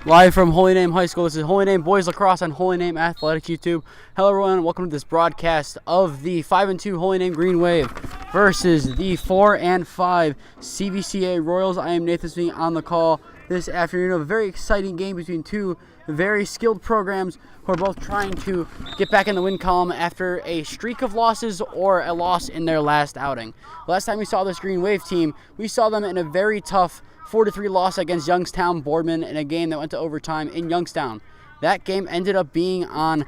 Live from Holy Name High School, this is Holy Name Boys Lacrosse on Holy Name Athletics YouTube. Hello everyone, welcome to this broadcast of the 5-2 Holy Name Green Wave versus the 4-5 CVCA Royals. I am Nathan Smee on the call this afternoon. A very exciting game between two very skilled programs who are both trying to get back in the win column after a streak of losses or a loss in their last outing. Last time we saw this Green Wave team, we saw them in a very tough 4-3 loss against Youngstown Boardman in a game that went to overtime in Youngstown. That game ended up being on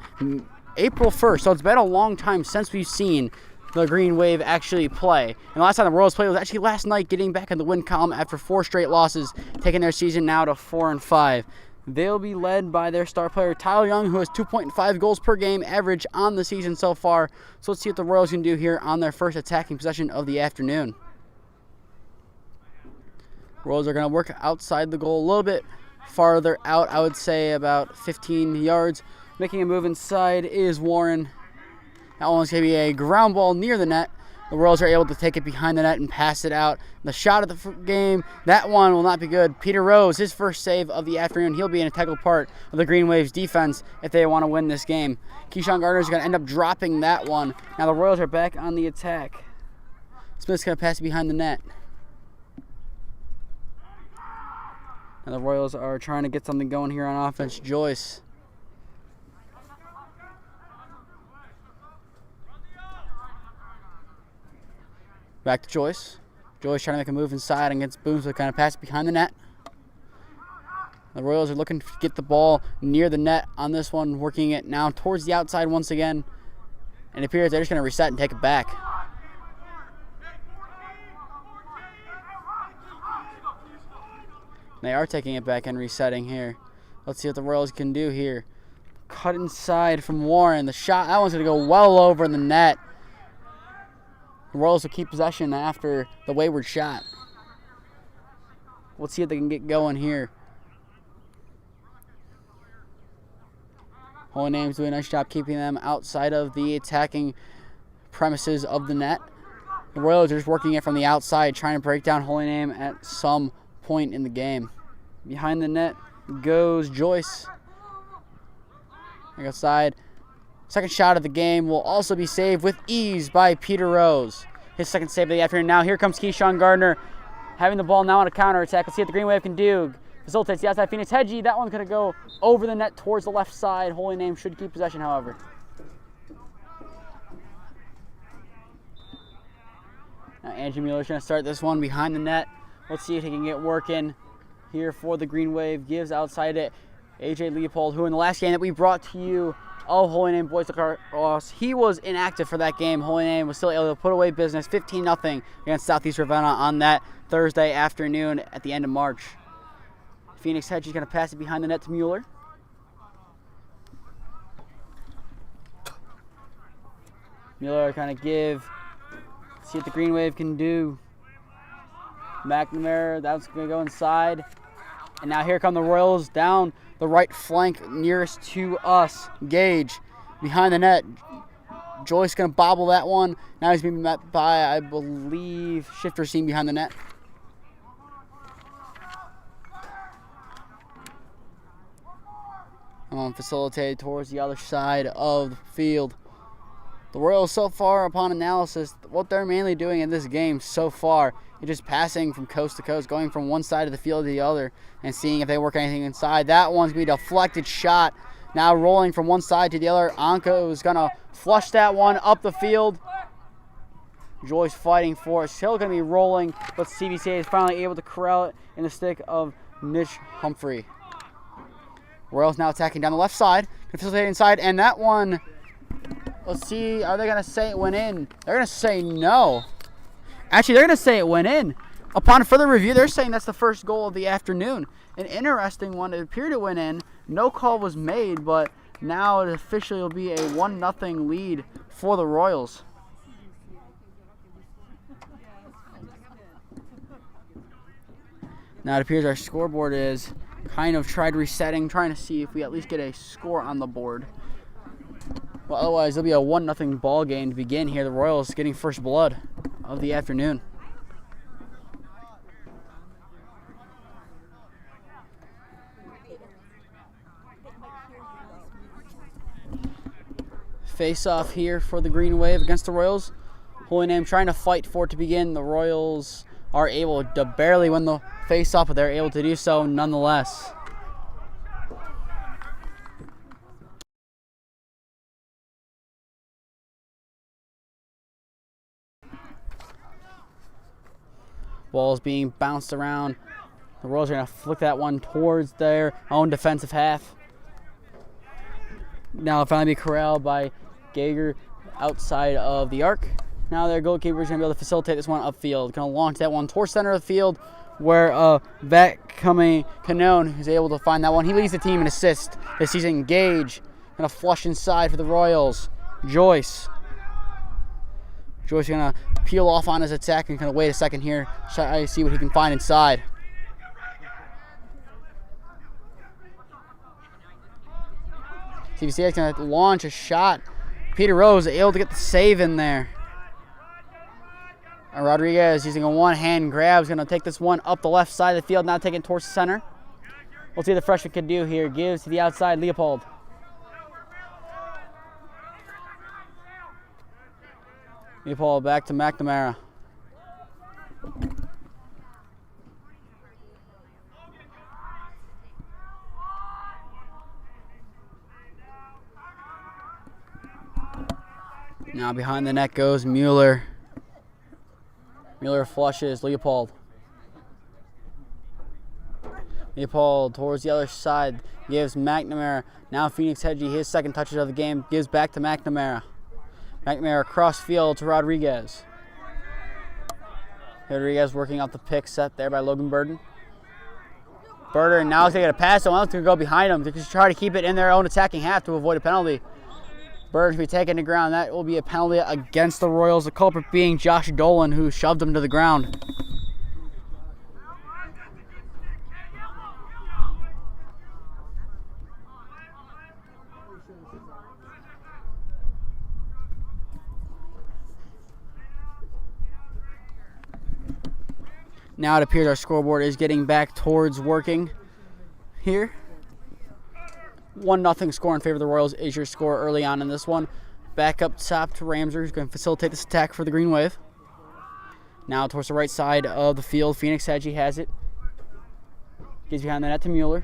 April 1st, so it's been a long time since we've seen the Green Wave actually play. And the last time the Royals played was actually last night, getting back in the win column after 4 straight losses, taking their season now to 4-5. They'll be led by their star player, Tyler Young, who has 2.5 goals per game average on the season so far. So let's see what the Royals can do here on their first attacking possession of the afternoon. Royals are going to work outside the goal a little bit farther out, I would say about 15 yards. Making a move inside is Warren. That one's going to be a ground ball near the net. The Royals are able to take it behind the net and pass it out. The shot of the game, that one will not be good. Peter Rose, his first save of the afternoon. He'll be an integral part of the Green Wave's defense if they want to win this game. Keyshawn Gardner is going to end up dropping that one. Now the Royals are back on the attack. Smith's going to pass it behind the net. And the Royals are trying to get something going here on offense. Joyce. Back to Joyce. Joyce trying to make a move inside and gets Boom, so kind of pass behind the net. The Royals are looking to get the ball near the net on this one, working it now towards the outside once again. And it appears they're just going to reset and take it back. They are taking it back and resetting here. Let's see what the Royals can do here. Cut inside from Warren. The shot, that one's going to go well over the net. The Royals will keep possession after the wayward shot. Let's see if they can get going here. Holy Name's doing a nice job keeping them outside of the attacking premises of the net. The Royals are just working it from the outside, trying to break down Holy Name at some point in the game. Behind the net goes Joyce. Outside. Second shot of the game will also be saved with ease by Peter Rose. His second save of the afternoon. Now here comes Keyshawn Gardner having the ball now on a counterattack. Let's see what the Green Wave can do. Facilitates the outside Phoenix Hedgie. That one's going to go over the net towards the left side. Holy Name should keep possession, however. Now Andrew Mueller's going to start this one behind the net. Let's see if he can get working here for the Green Wave. Gives outside it AJ Leopold, who in the last game that we brought to you, Holy Name Boys Lacrosse, he was inactive for that game. Holy Name was still able to put away business 15-0 against Southeast Ravenna on that Thursday afternoon at the end of March. Phoenix Hedge is going to pass it behind the net to Mueller. Mueller kind of see what the Green Wave can do. McNamara, that's going to go inside. And now here come the Royals down the right flank nearest to us. Gage behind the net. Joyce going to bobble that one. Now he's being met by, I believe, Shifter Seam behind the net. Facilitated towards the other side of the field. The Royals so far, upon analysis, what they're mainly doing in this game so far is just passing from coast to coast, going from one side of the field to the other and seeing if they work anything inside. That one's going to be a deflected shot. Now rolling from one side to the other. Anka is going to flush that one up the field. Joyce fighting for it. Still going to be rolling, but CVCA is finally able to corral it in the stick of Nish Humphrey. Royals now attacking down the left side. Facilitating inside, and that one... Let's see, are they going to say it went in? They're going to say no. Actually, they're going to say it went in. Upon further review, they're saying that's the first goal of the afternoon. An interesting one. It appeared it went in. No call was made, but now it officially will be a 1-0 lead for the Royals. Now it appears our scoreboard is kind of tried resetting, trying to see if we at least get a score on the board. Well, otherwise, it'll be a 1-0 ball game to begin here. The Royals getting first blood of the afternoon. face off here for the Green Wave against the Royals. Holy Name trying to fight for it to begin. The Royals are able to barely win the face off, but they're able to do so nonetheless. Ball is being bounced around. The Royals are going to flick that one towards their own defensive half. Now it'll finally be corralled by Gager outside of the arc. Now their goalkeeper is going to be able to facilitate this one upfield. Going to launch that one towards center of the field where back coming Canone is able to find that one. He leads the team in assist this season. Gage going to flush inside for the Royals. Joyce is going to peel off on his attack and going to wait a second here. Try to see what he can find inside. CVCA is going to launch a shot. Peter Rose able to get the save in there. And Rodriguez using a one-hand grab is going to take this one up the left side of the field, now taking it towards the center. We'll see what the freshman can do here. Gives to the outside, Leopold. Leopold back to McNamara. Now behind the net goes Mueller. Mueller flushes Leopold. Leopold towards the other side, gives McNamara. Now Phoenix Hedgie, his second touches of the game, gives back to McNamara. McNamara across field to Rodriguez. Rodriguez working out the pick set there by Logan Burden. Burden now is going to get a pass, so one's going to go behind him to try to keep it in their own attacking half to avoid a penalty. Burden will be taken to ground. That will be a penalty against the Royals. The culprit being Josh Dolan, who shoved him to the ground. Now it appears our scoreboard is getting back towards working here. 1-0 score in favor of the Royals is your score early on in this one. Back up top to Ramser, who's going to facilitate this attack for the Green Wave. Now towards the right side of the field, Phoenix Hedgie has it. Gives behind the net to Mueller.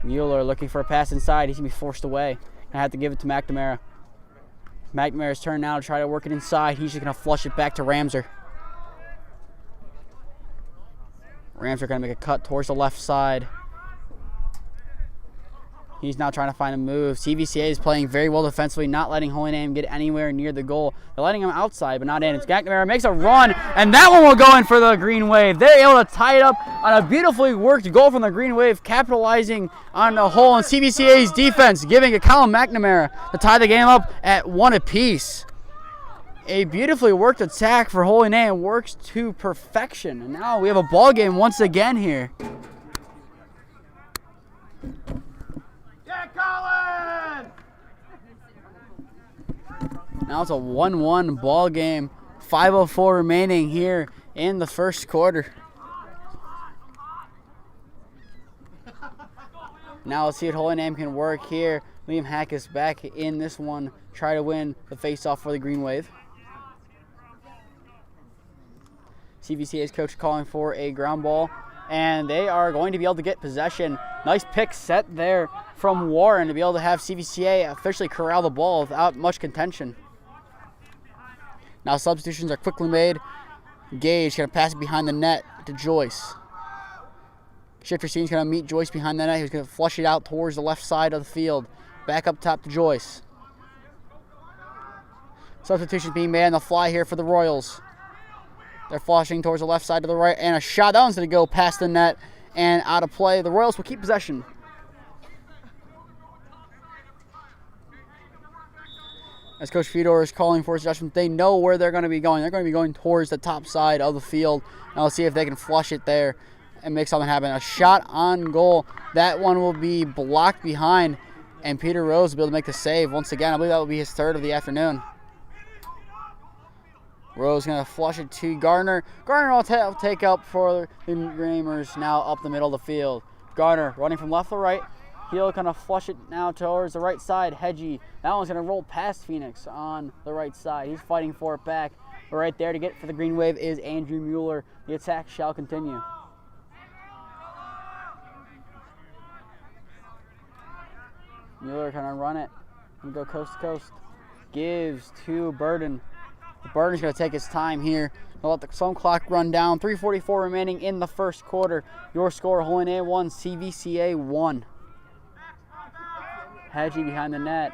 Mueller looking for a pass inside. He's going to be forced away. Going to have to give it to McNamara. McNamara's turn now to try to work it inside. He's just going to flush it back to Ramser. Rams are going to make a cut towards the left side. He's now trying to find a move. CVCA is playing very well defensively, not letting Holy Name get anywhere near the goal. They're letting him outside, but not in. It's McNamara makes a run, and that one will go in for the Green Wave. They're able to tie it up on a beautifully worked goal from the Green Wave, capitalizing on a hole in CVCA's defense, giving it Colin McNamara to tie the game up at 1 apiece. A beautifully worked attack for Holy Name works to perfection. And now we have a ball game once again here. Yeah, Colin! Now it's a 1-1 ball game. 5:04 remaining here in the first quarter. Now let's see what Holy Name can work here. Liam Hack is back in this one. Try to win the face-off for the Green Wave. CVCA's coach calling for a ground ball, and they are going to be able to get possession. Nice pick set there from Warren to be able to have CVCA officially corral the ball without much contention. Now substitutions are quickly made. Gage going to pass it behind the net to Joyce. Shifter Scene's going to meet Joyce behind the net. He's going to flush it out towards the left side of the field. Back up top to Joyce. Substitutions being made on the fly here for the Royals. They're flushing towards the left side to the right, and a shot. That one's going to go past the net and out of play. The Royals will keep possession. As Coach Fedor is calling for his adjustment, they know where they're going to be going. They're going to be going towards the top side of the field. And let's see if they can flush it there and make something happen. A shot on goal. That one will be blocked behind, and Peter Rose will be able to make the save once again. I believe that will be his third of the afternoon. Rose going to flush it to Gardner. Gardner will take up for the Gamers now up the middle of the field. Gardner running from left to right. He'll kind of flush it now towards the right side. Hedgie. That one's going to roll past Phoenix on the right side. He's fighting for it back. But right there to get for the Green Wave is Andrew Mueller. The attack shall continue. Mueller kind of run it and go coast to coast. Gives to Burden. Burden's going to take his time here. He'll let the some clock run down. 3:44 remaining in the first quarter. Your score, Holy Name 1, CVCA 1. Hedgie behind the net.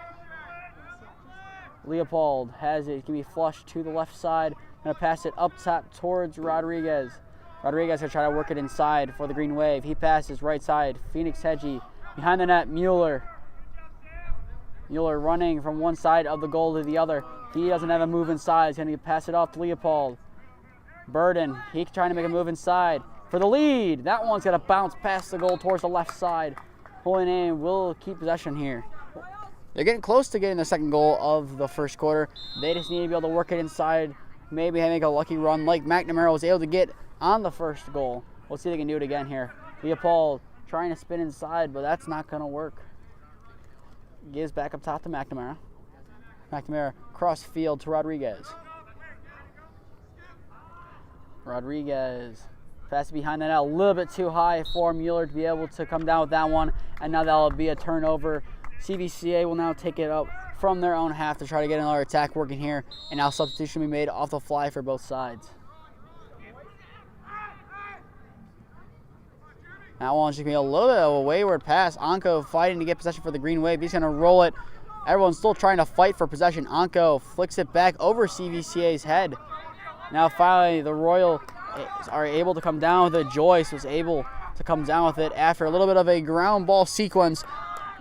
Leopold has it. It's going to be flushed to the left side. Going to pass it up top towards Rodriguez. Rodriguez going to try to work it inside for the Green Wave. He passes right side. Phoenix Hedgie. Behind the net, Mueller. Mueller running from one side of the goal to the other. He doesn't have a move inside. He's going to pass it off to Leopold. Burden, he's trying to make a move inside for the lead. That one's going to bounce past the goal towards the left side. Holy Name will keep possession here. They're getting close to getting the second goal of the first quarter. They just need to be able to work it inside, maybe make a lucky run like McNamara was able to get on the first goal. We'll see if they can do it again here. Leopold trying to spin inside, but that's not going to work. Gives back up top to McNamara. McNamara cross field to Rodriguez. Rodriguez pass behind the net, a little bit too high for Mueller to be able to come down with that one, and now that'll be a turnover. CVCA will now take it up from their own half to try to get another attack working here, and now substitution will be made off the fly for both sides. That one's just going to be a little bit of a wayward pass. Anko fighting to get possession for the Green Wave. He's going to roll it. Everyone's still trying to fight for possession. Anko flicks it back over CVCA's head. Now finally the Royals are able to come down with it. Joyce was able to come down with it after a little bit of a ground ball sequence.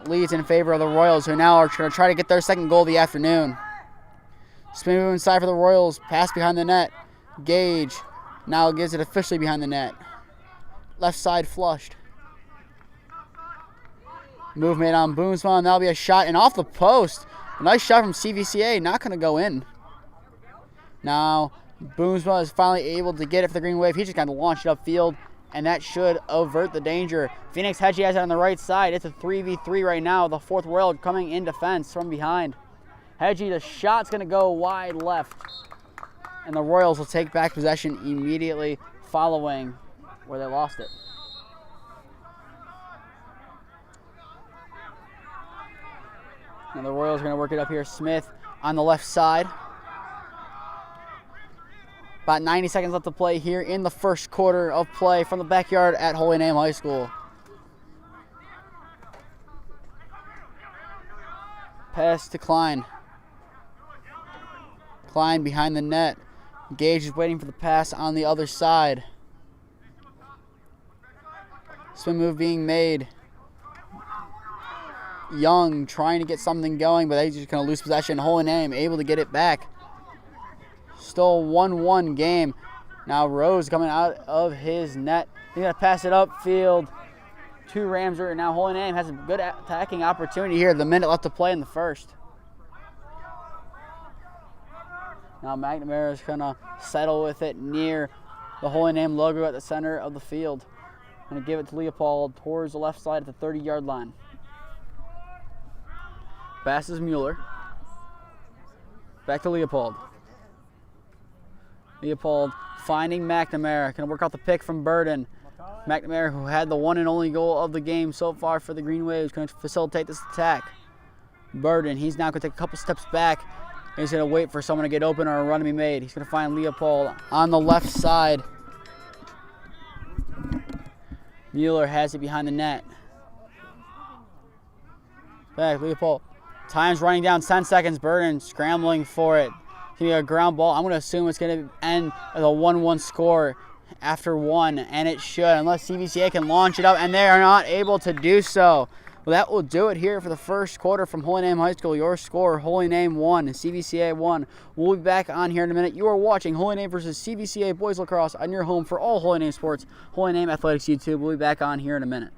Leads in favor of the Royals, who now are going to try to get their second goal of the afternoon. Spin move inside for the Royals. Pass behind the net. Gage now gives it officially behind the net. Left side flushed. Move made on Boomsma. That'll be a shot and off the post. A nice shot from CVCA. Not going to go in. Now Boomsma is finally able to get it for the Green Wave. He just kind of launched it upfield, and that should avert the danger. Phoenix Hedgie has it on the right side. It's a 3v3 right now. The fourth Royal coming in defense from behind. Hedgie, the shot's going to go wide left, and the Royals will take back possession immediately following where they lost it. Now the Royals are going to work it up here. Smith on the left side. About 90 seconds left to play here in the first quarter of play from the backyard at Holy Name High School. Pass to Klein. Klein behind the net. Gage is waiting for the pass on the other side. Spin move being made. Young trying to get something going, but he's just going to lose possession. Holy Name able to get it back. Still 1-1 game. Now Rose coming out of his net. He's going to pass it upfield to Ramser. Now Holy Name has a good attacking opportunity here. The minute left to play in the first. Now McNamara is going to settle with it near the Holy Name logo at the center of the field. Going to give it to Leopold towards the left side at the 30-yard line. Passes Mueller. Back to Leopold. Leopold finding McNamara. Going to work out the pick from Burden. McNamara, who had the one and only goal of the game so far for the Green Waves, going to facilitate this attack. Burden, he's now going to take a couple steps back. He's going to wait for someone to get open or a run to be made. He's going to find Leopold on the left side. Mueller has it behind the net. Back, Leopold. Time's running down, 10 seconds. Burden scrambling for it. It's going to be a ground ball. I'm going to assume it's going to end as a 1-1 score after one, and it should, unless CVCA can launch it up, and they are not able to do so. Well, that will do it here for the first quarter from Holy Name High School. Your score, Holy Name 1, CVCA 1. We'll be back on here in a minute. You are watching Holy Name versus CVCA Boys Lacrosse on your home for all Holy Name sports, Holy Name Athletics YouTube. We'll be back on here in a minute.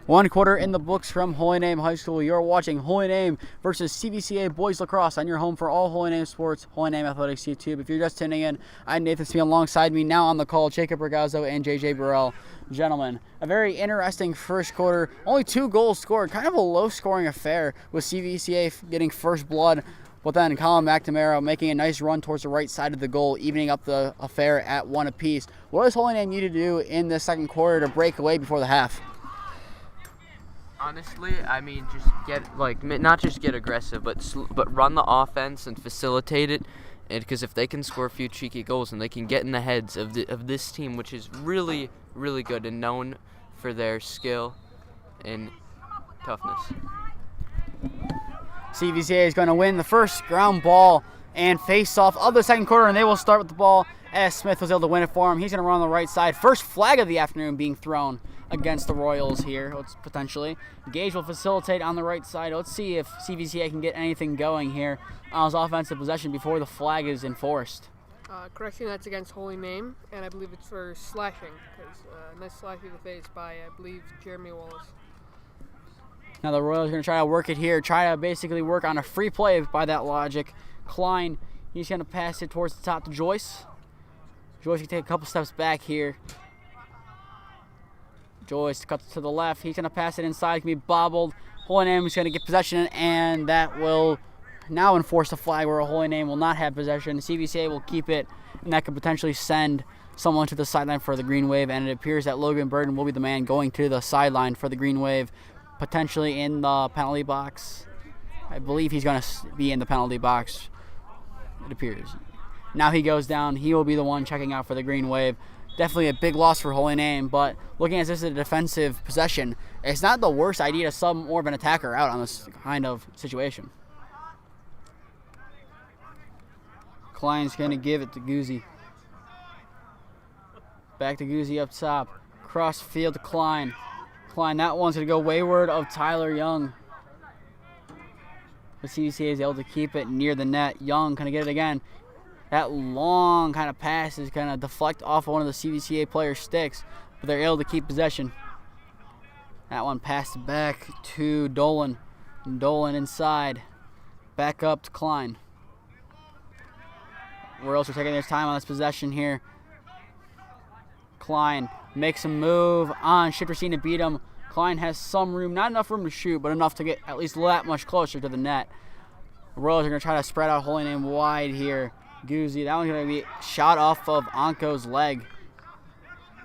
One quarter in the books from Holy Name High School. You're watching Holy Name versus CVCA Boys Lacrosse on your home for all Holy Name sports, Holy Name Athletics YouTube. If you're just tuning in, I'm Nathan Smee. Alongside me now on the call, Jacob Ragazzo and JJ Burrell. Gentlemen, a very interesting first quarter. Only 2 goals scored. Kind of a low-scoring affair with CVCA getting first blood, but then Colin McNamara making a nice run towards the right side of the goal, evening up the affair at 1 apiece. What does Holy Name need to do in the second quarter to break away before the half? Honestly, I mean, just not just get aggressive, but run the offense and facilitate it. And because if they can score a few cheeky goals and they can get in the heads of this team, which is really, really good and known for their skill and toughness. CVCA is going to win the first ground ball and face-off of the second quarter, and they will start with the ball as Smith was able to win it for him. He's going to run on the right side. First flag of the afternoon being thrown against the Royals here, potentially. Gage will facilitate on the right side. Let's see if CVCA can get anything going here on his offensive possession before the flag is enforced. Correction, that's against Holy Name, and I believe it's for slashing. Nice slash to the face by, I believe, Jeremy Wallace. Now the Royals are going to try to work it here, try to basically work on a free play by that logic. Klein, he's going to pass it towards the top to Joyce. Joyce can take a couple steps back here. Joyce cuts to the left. He's going to pass it inside. Can be bobbled. Holy Name is going to get possession, and that will now enforce the flag where a Holy Name will not have possession. CVCA will keep it, and that could potentially send someone to the sideline for the Green Wave, and it appears that Logan Burden will be the man going to the sideline for the Green Wave, potentially in the penalty box. I believe he's going to be in the penalty box, it appears. Now he goes down. He will be the one checking out for the Green Wave. Definitely a big loss for Holy Name, but looking at this as a defensive possession, it's not the worst idea to sub more of an attacker out on this kind of situation. Klein's going to give it to Guzzi. Back to Guzzi up top. Cross field to Klein. Klein, that one's going to go wayward of Tyler Young. But CVCA is able to keep it near the net. Young going to get it again. That long kind of pass is going to deflect off of one of the CVCA players' sticks, but they're able to keep possession. That one passed back to Dolan. Dolan inside. Back up to Klein. Royals are taking their time on this possession here. Klein makes a move on Shipperstein to beat him. Klein has some room, not enough room to shoot, but enough to get at least that much closer to the net. The Royals are going to try to spread out Holy Name wide here. Guzzi, that one's going to be shot off of Anko's leg.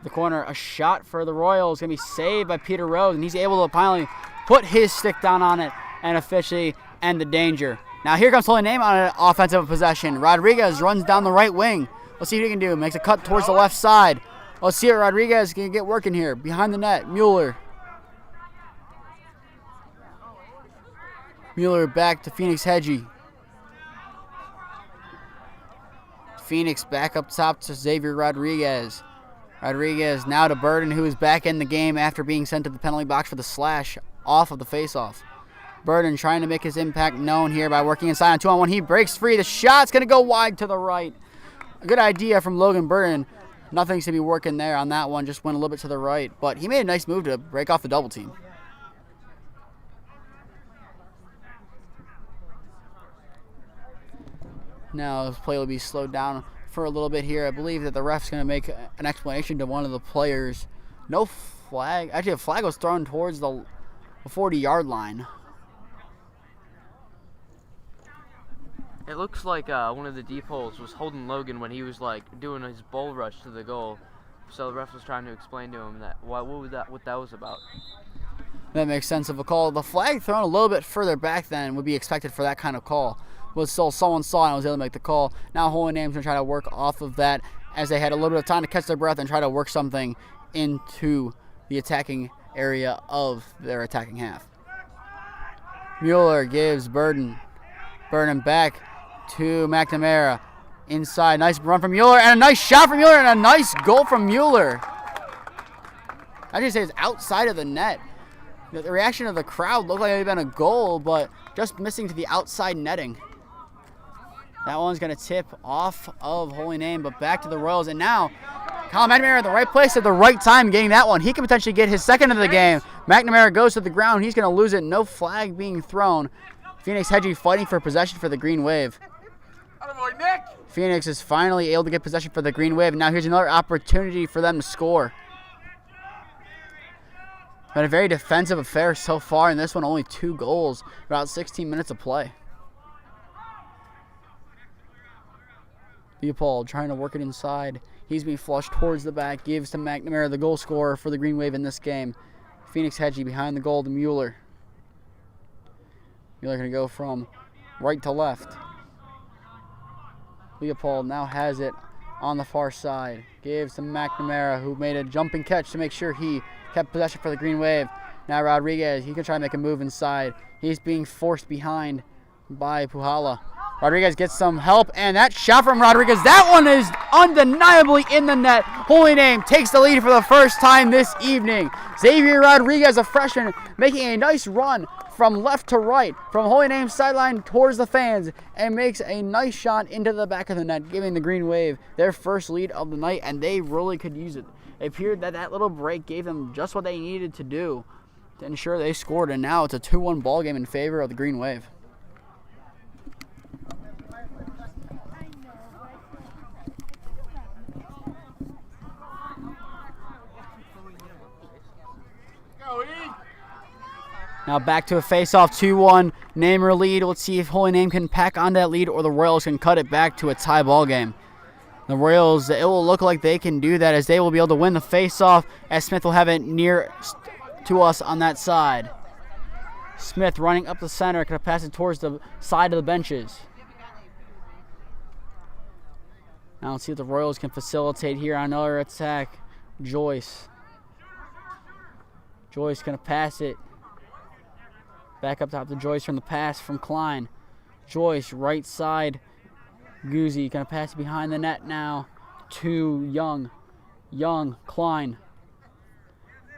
The corner, a shot for the Royals, going to be saved by Peter Rose, and he's able to finally put his stick down on it and officially end the danger. Now here comes Holy Name on an offensive possession. Rodriguez runs down the right wing. Let's see what he can do. Makes a cut towards the left side. Let's see what Rodriguez can get working here. Behind the net, Mueller. Mueller back to Phoenix Hedgie. Phoenix back up top to Xavier Rodriguez. Rodriguez now to Burden, who is back in the game after being sent to the penalty box for the slash off of the faceoff. Burden trying to make his impact known here by working inside on 2-on-1. He breaks free. The shot's going to go wide to the right. A good idea from Logan Burden. Nothing's to be working there on that one. Just went a little bit to the right. But he made a nice move to break off the double team. Now this play will be slowed down for a little bit here. I believe that the ref's going to make an explanation to one of the players. No flag. Actually, a flag was thrown towards the 40-yard line. It looks like one of the deep holes was holding Logan when he was doing his bull rush to the goal. So the ref was trying to explain to him what that was about. That makes sense of a call. The flag thrown a little bit further back than would be expected for that kind of call. But still, someone saw it and was able to make the call. Now Holy Name's going to try to work off of that as they had a little bit of time to catch their breath and try to work something into the attacking area of their attacking half. Mueller gives Burden back to McNamara. Inside, nice run from Mueller, and a nice shot from Mueller, and a nice goal from Mueller. I just say it's outside of the net. The reaction of the crowd looked like it had been a goal, but just missing to the outside netting. That one's going to tip off of Holy Name, but back to the Royals. And now, Colin McNamara at the right place at the right time getting that one. He can potentially get his second of the game. McNamara goes to the ground. He's going to lose it. No flag being thrown. Phoenix Hedgie fighting for possession for the Green Wave. Attaboy, Nick. Phoenix is finally able to get possession for the Green Wave. Now here's another opportunity for them to score. Been a very defensive affair so far. In this one, only 2 goals. About 16 minutes of play. Leopold trying to work it inside. He's being flushed towards the back. Gives to McNamara, the goal scorer for the Green Wave in this game. Phoenix Hedgie behind the goal to Mueller. Mueller going to go from right to left. Leopold now has it on the far side. Gives to McNamara, who made a jumping catch to make sure he kept possession for the Green Wave. Now Rodriguez, he can try to make a move inside. He's being forced behind by Puhala. Rodriguez gets some help, and that shot from Rodriguez, that one is undeniably in the net. Holy Name takes the lead for the first time this evening. Xavier Rodriguez, a freshman, making a nice run from left to right, from Holy Name sideline towards the fans, and makes a nice shot into the back of the net, giving the Green Wave their first lead of the night, and they really could use it. It appeared that that little break gave them just what they needed to do to ensure they scored, and now it's a 2-1 ball game in favor of the Green Wave. Now back to a face-off, 2-1 Namer lead. Let's see if Holy Name can pack on that lead or the Royals can cut it back to a tie ball game. The Royals, it will look like they can do that as they will be able to win the face-off as Smith will have it near to us on that side. Smith running up the center, going to pass it towards the side of the benches. Now let's see if the Royals can facilitate here on another attack. Joyce. Joyce going to pass it. Back up top to Joyce from the pass from Klein. Joyce, right side. Guzzi going to pass it behind the net now to Young. Young, Klein.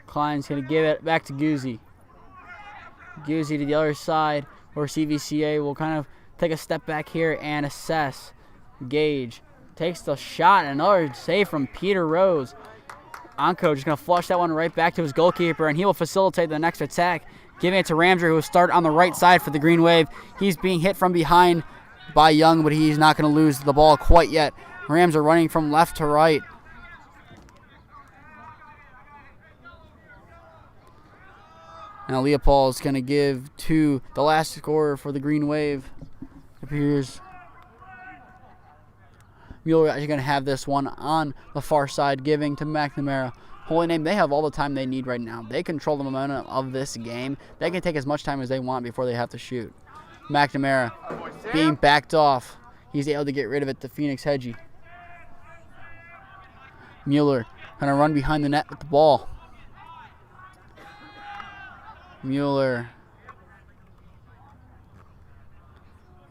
Klein's going to give it back to Guzzi. Guzzi to the other side where CVCA will kind of take a step back here and assess. Gage takes the shot. Another save from Peter Rose. Anko just going to flush that one right back to his goalkeeper, and he will facilitate the next attack, giving it to Ramser, who will start on the right side for the Green Wave. He's being hit from behind by Young, but he's not going to lose the ball quite yet. Ramser running from left to right. Now Leopold is going to give to the last scorer for the Green Wave. It appears Mueller actually going to have this one on the far side, giving to McNamara. Holy Name, they have all the time they need right now. They control the momentum of this game. They can take as much time as they want before they have to shoot. McNamara being backed off. He's able to get rid of it to Phoenix Hedgie. Mueller going to run behind the net with the ball. Mueller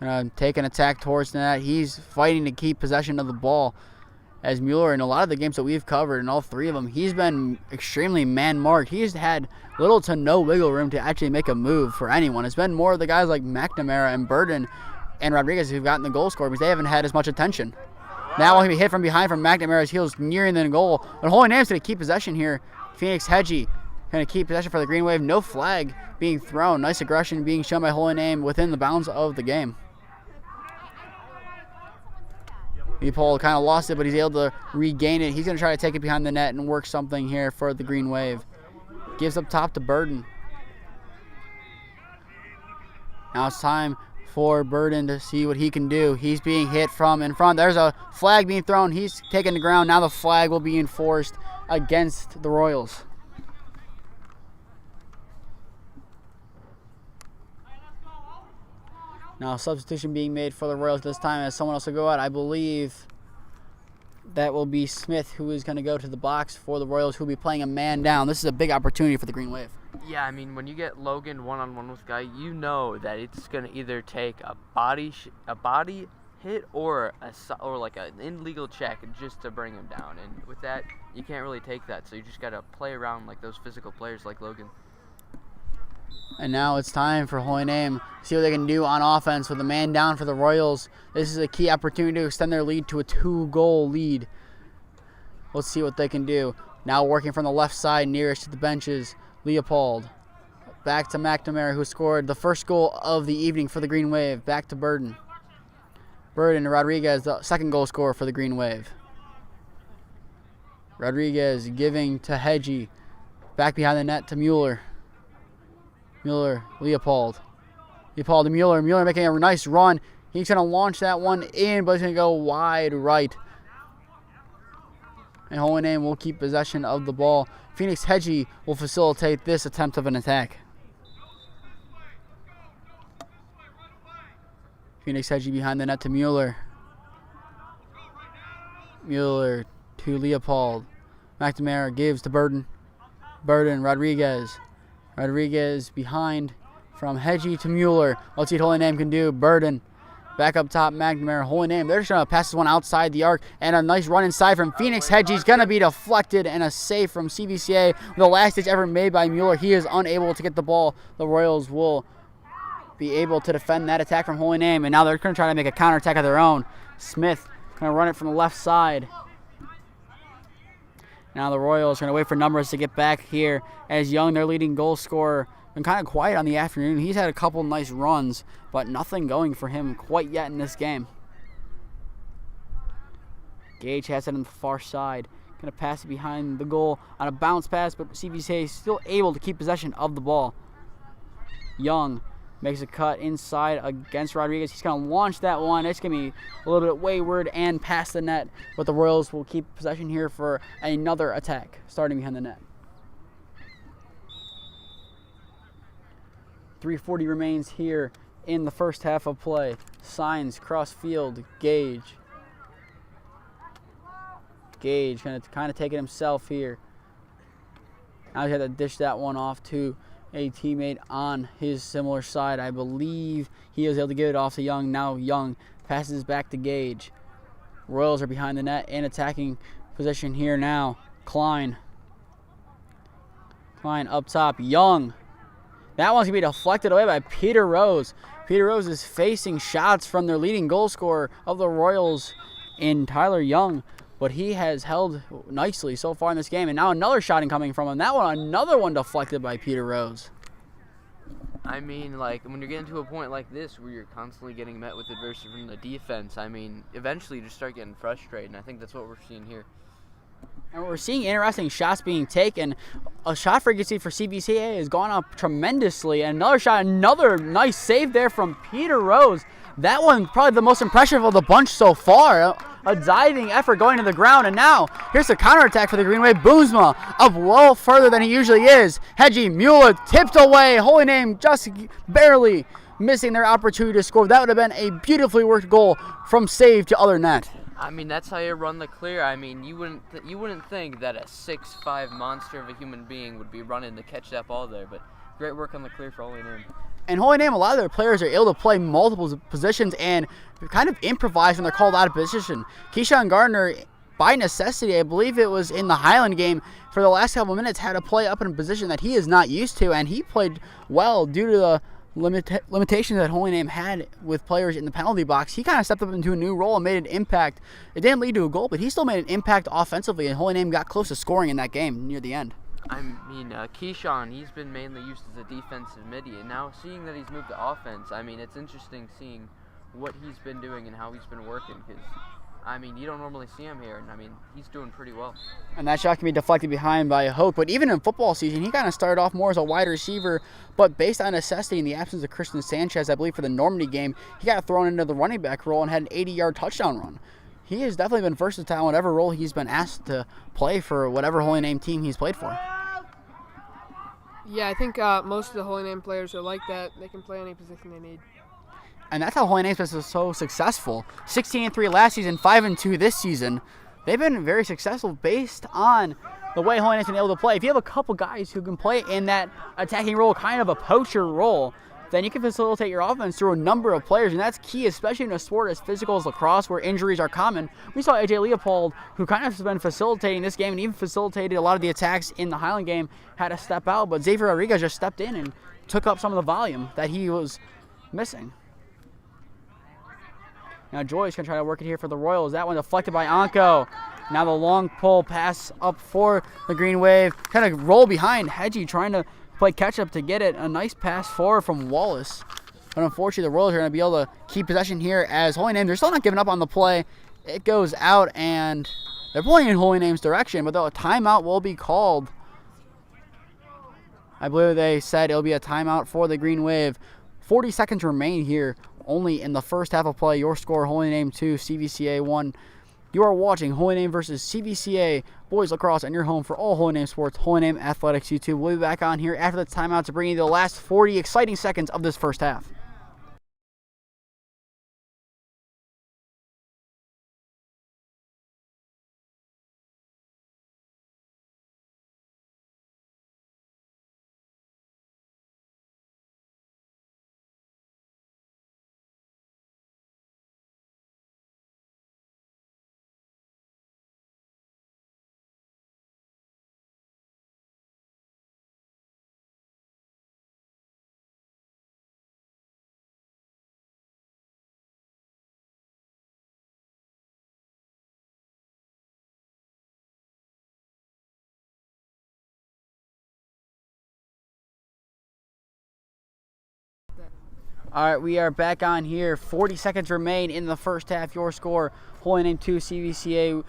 going to take an attack towards the net. He's fighting to keep possession of the ball. As Mueller, in a lot of the games that we've covered, in all 3 of them, he's been extremely man-marked. He's had little to no wiggle room to actually make a move for anyone. It's been more of the guys like McNamara and Burden and Rodriguez who've gotten the goal score because they haven't had as much attention. Now he'll be hit from behind from McNamara's heels nearing the goal. But Holy Name's going to keep possession here. Phoenix Hedgie going to keep possession for the Green Wave. No flag being thrown. Nice aggression being shown by Holy Name within the bounds of the game. Leopold kind of lost it, but he's able to regain it. He's going to try to take it behind the net and work something here for the Green Wave. Gives up top to Burden. Now it's time for Burden to see what he can do. He's being hit from in front. There's a flag being thrown. He's taken the ground. Now the flag will be enforced against the Royals. Now, substitution being made for the Royals this time as someone else will go out. I believe that will be Smith, who is going to go to the box for the Royals, who will be playing a man down. This is a big opportunity for the Green Wave. Yeah, I mean, when you get Logan one-on-one with Guy, you know that it's going to either take a body hit or like an illegal check just to bring him down. And with that, you can't really take that. So you just got to play around like those physical players like Logan. And now it's time for Holy Name to see what they can do on offense with a man down for the Royals. This is a key opportunity to extend their lead to a 2-goal lead. Let's see what they can do. Now working from the left side nearest to the benches. Leopold. Back to McNamara, who scored the first goal of the evening for the Green Wave. Back to Burden. Burden to Rodriguez, the second goal scorer for the Green Wave. Rodriguez giving to Hedgie. Back behind the net to Mueller. Mueller, Leopold. Leopold to Mueller. Mueller making a nice run. He's going to launch that one in, but he's going to go wide right. And Holy Name will keep possession of the ball. Phoenix Hedgie will facilitate this attempt of an attack. Phoenix Hedgie behind the net to Mueller. Mueller to Leopold. McNamara gives to Burden. Burden, Rodriguez. Rodriguez behind from Hedgie to Mueller. Let's see what Holy Name can do. Burden. Back up top, McNamara. Holy Name. They're just going to pass this one outside the arc. And a nice run inside from Phoenix Hedgie's going to be deflected, and a save from CVCA. The last ditch ever made by Mueller. He is unable to get the ball. The Royals will be able to defend that attack from Holy Name. And now they're going to try to make a counterattack of their own. Smith going to run it from the left side. Now the Royals are going to wait for numbers to get back here as Young, their leading goal scorer, been kind of quiet on the afternoon. He's had a couple nice runs, but nothing going for him quite yet in this game. Gage has it on the far side. Going to pass it behind the goal on a bounce pass, but CVCA is still able to keep possession of the ball. Young makes a cut inside against Rodriguez. He's going to launch that one. It's going to be a little bit wayward and past the net, but the Royals will keep possession here for another attack, starting behind the net. 3:40 remains here in the first half of play. Signs cross field. Gage. Gage going to kind of take it himself here. Now he's got to dish that one off to a teammate on his similar side. I believe he was able to get it off to Young. Now Young passes back to Gage. Royals are behind the net in attacking position here now. Klein. Klein up top. Young. That one's going to be deflected away by Peter Rose. Peter Rose is facing shots from their leading goal scorer of the Royals in Tyler Young, but he has held nicely so far in this game. And now another shot incoming from him. That one, another one deflected by Peter Rose. I mean, like, when you're getting to a point like this where you're constantly getting met with adversity from the defense, I mean, eventually you just start getting frustrated, and I think that's what we're seeing here. And we're seeing interesting shots being taken. A shot frequency for CVCA has gone up tremendously. And another shot, another nice save there from Peter Rose. That one probably the most impressive of the bunch so far. A diving effort going to the ground. And now here's the counterattack for the Green Wave. Boomsma up well further than he usually is. Hedgie, Mueller tipped away. Holy Name just barely missing their opportunity to score. That would have been a beautifully worked goal from save to other net. I mean, that's how you run the clear. I mean, you wouldn't think that a 6'5" monster of a human being would be running to catch that ball there, but great work on the clear for Holy Name. And Holy Name, a lot of their players are able to play multiple positions and kind of improvise when they're called out of position. Keyshawn Gardner, by necessity, I believe it was in the Highland game, for the last couple minutes had to play up in a position that he is not used to, and he played well due to the limitations that Holy Name had with players in the penalty box. He kind of stepped up into a new role and made an impact. It didn't lead to a goal, but he still made an impact offensively, and Holy Name got close to scoring in that game near the end. I mean, Keyshawn, he's been mainly used as a defensive midi, and now seeing that he's moved to offense, I mean, it's interesting seeing what he's been doing and how he's been working, because, I mean, you don't normally see him here, and, I mean, he's doing pretty well. And that shot can be deflected behind by Hoke, but even in football season, he kind of started off more as a wide receiver, but based on necessity in the absence of Christian Sanchez, I believe for the Normandy game, he got thrown into the running back role and had an 80-yard touchdown run. He has definitely been versatile in whatever role he's been asked to play for whatever Holy Name team he's played for. Yeah, I think most of the Holy Name players are like that. They can play any position they need. And that's how Holy Name's been so successful. 16-3 last season, 5-2 this season. They've been very successful based on the way Holy Name's been able to play. If you have a couple guys who can play in that attacking role, kind of a poacher role, then you can facilitate your offense through a number of players, and that's key, especially in a sport as physical as lacrosse, where injuries are common. We saw AJ Leopold, who kind of has been facilitating this game and even facilitated a lot of the attacks in the Highland game, had to step out, but Xavier Rodriguez just stepped in and took up some of the volume that he was missing. Now Joyce going to try to work it here for the Royals. That one deflected by Anko. Now the long pull pass up for the Green Wave. Kind of roll behind. Hedgie trying to play catch-up to get it. A nice pass forward from Wallace. But unfortunately, the Royals are going to be able to keep possession here as Holy Name. They're still not giving up on the play. It goes out, and they're pulling in Holy Name's direction, but a timeout will be called. I believe they said it'll be a timeout for the Green Wave. 40 seconds remain here, only in the first half of play. Your score, Holy Name 2, CVCA 1. You are watching Holy Name versus CVCA Boys Lacrosse, and your home for all Holy Name sports, Holy Name Athletics YouTube. We'll be back on here after the timeout to bring you the last 40 exciting seconds of this first half. All right, we are back on here. 40 seconds remain in the first half. Your score, Holy Name 2, CVCA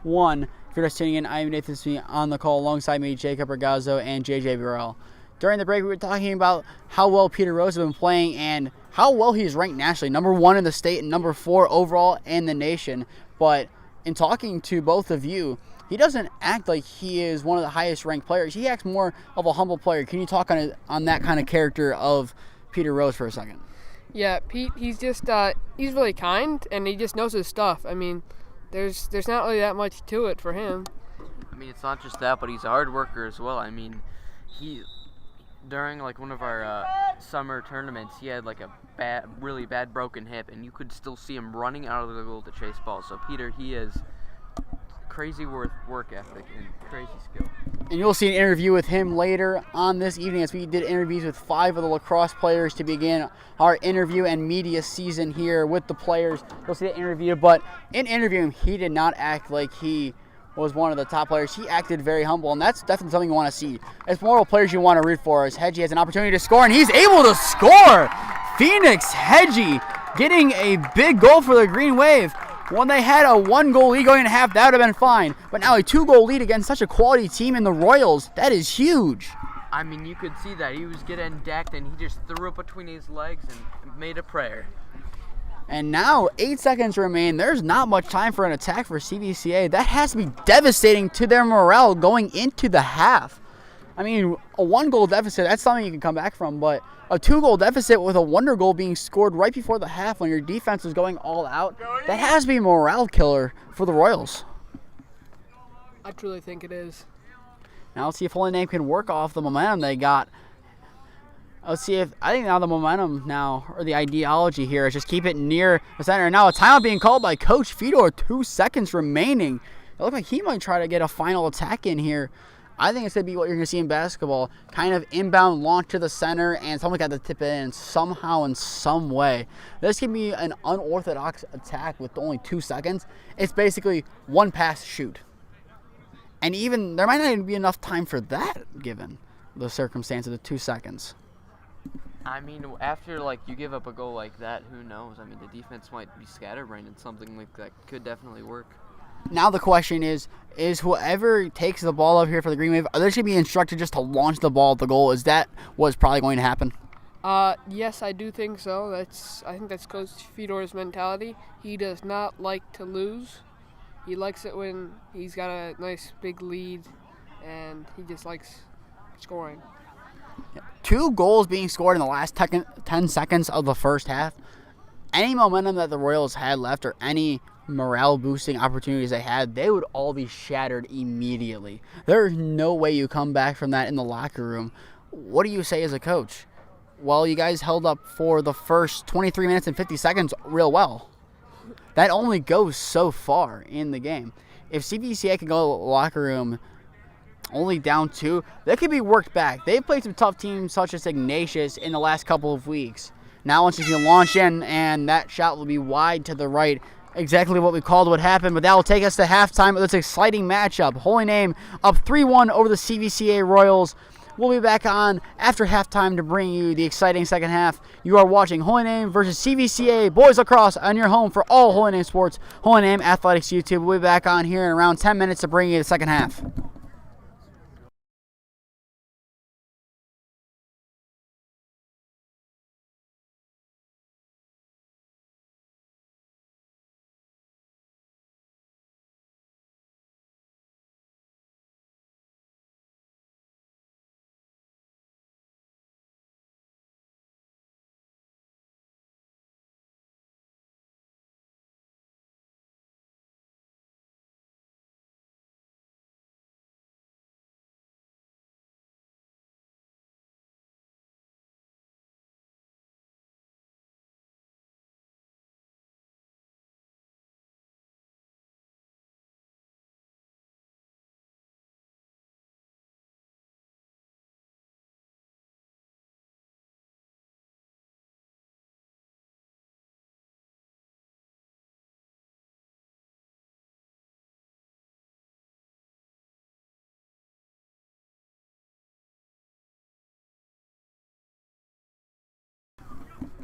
1. If you're just tuning in, I am Nathan Smee on the call alongside me, Jacob Ragazzo and JJ Burrell. During the break, we were talking about how well Peter Rose has been playing and how well he's ranked nationally. Number 1 in the state and number 4 overall in the nation. But in talking to both of you, he doesn't act like he is one of the highest ranked players. He acts more of a humble player. Can you talk on that kind of character of Peter Rose for a second? Yeah, Pete, he's just he's really kind, and he just knows his stuff. I mean, there's not really that much to it for him. I mean, it's not just that, but he's a hard worker as well. I mean, during like one of our summer tournaments, he had like a really bad broken hip, and you could still see him running out of the goal to chase balls. So Peter, he is crazy work ethic and crazy skill. And you'll see an interview with him later on this evening, as we did interviews with 5 of the lacrosse players to begin our interview and media season here with the players. You'll see that interview, but in interviewing, he did not act like he was one of the top players. He acted very humble, and that's definitely something you want to see. As moral players you want to root for, as Hedgie has an opportunity to score, and he's able to score! Phoenix Hedgie getting a big goal for the Green Wave. When they had a 1-goal lead going into half, that would have been fine. But now a 2-goal lead against such a quality team in the Royals, that is huge. I mean, you could see that. He was getting decked, and he just threw it between his legs and made a prayer. And now 8 seconds remain. There's not much time for an attack for CVCA. That has to be devastating to their morale going into the half. I mean, a 1-goal deficit, that's something you can come back from, but a 2-goal deficit with a wonder goal being scored right before the half when your defense is going all out, that has to be a morale killer for the Royals. I truly think it is. Now let's see if Holy Name can work off the momentum they got. Let's see if, I think now the momentum now, or the ideology here, is just keep it near the center. Now a timeout being called by Coach Fedor, 2 seconds remaining. It looks like he might try to get a final attack in here. I think it's going to be what you're going to see in basketball, kind of inbound launch to the center, and someone got to tip it in somehow in some way. This can be an unorthodox attack with only 2 seconds. It's basically one pass, shoot. And even, there might not even be enough time for that, given the circumstance of the 2 seconds. I mean, after like you give up a goal like that, who knows? I mean, the defense might be scatterbrained, and something like that could definitely work. Now the question is whoever takes the ball up here for the Green Wave, are they should be instructed just to launch the ball at the goal? Is that what's probably going to happen? Yes, I do think so. I think that's Coach Fedor's mentality. He does not like to lose. He likes it when he's got a nice big lead, and he just likes scoring. 2 goals being scored in the last 10 seconds of the first half. Any momentum that the Royals had left, or any morale boosting opportunities they had, they would all be shattered immediately. There's no way you come back from that in the locker room. What do you say as a coach? Well, you guys held up for the first 23 minutes and 50 seconds real well. That only goes so far in the game. If CVCA can go to the locker room only down 2, they could be worked back. They've played some tough teams such as Ignatius in the last couple of weeks. Now once you can launch in, and that shot will be wide to the right exactly what we called would happen, but that will take us to halftime of this exciting matchup. Holy Name up 3-1 over the CVCA Royals. We'll be back on after halftime to bring you the exciting second half. You are watching Holy Name versus CVCA Boys Lacrosse on your home for all Holy Name sports, Holy Name Athletics YouTube. We'll be back on here in around 10 minutes to bring you the second half.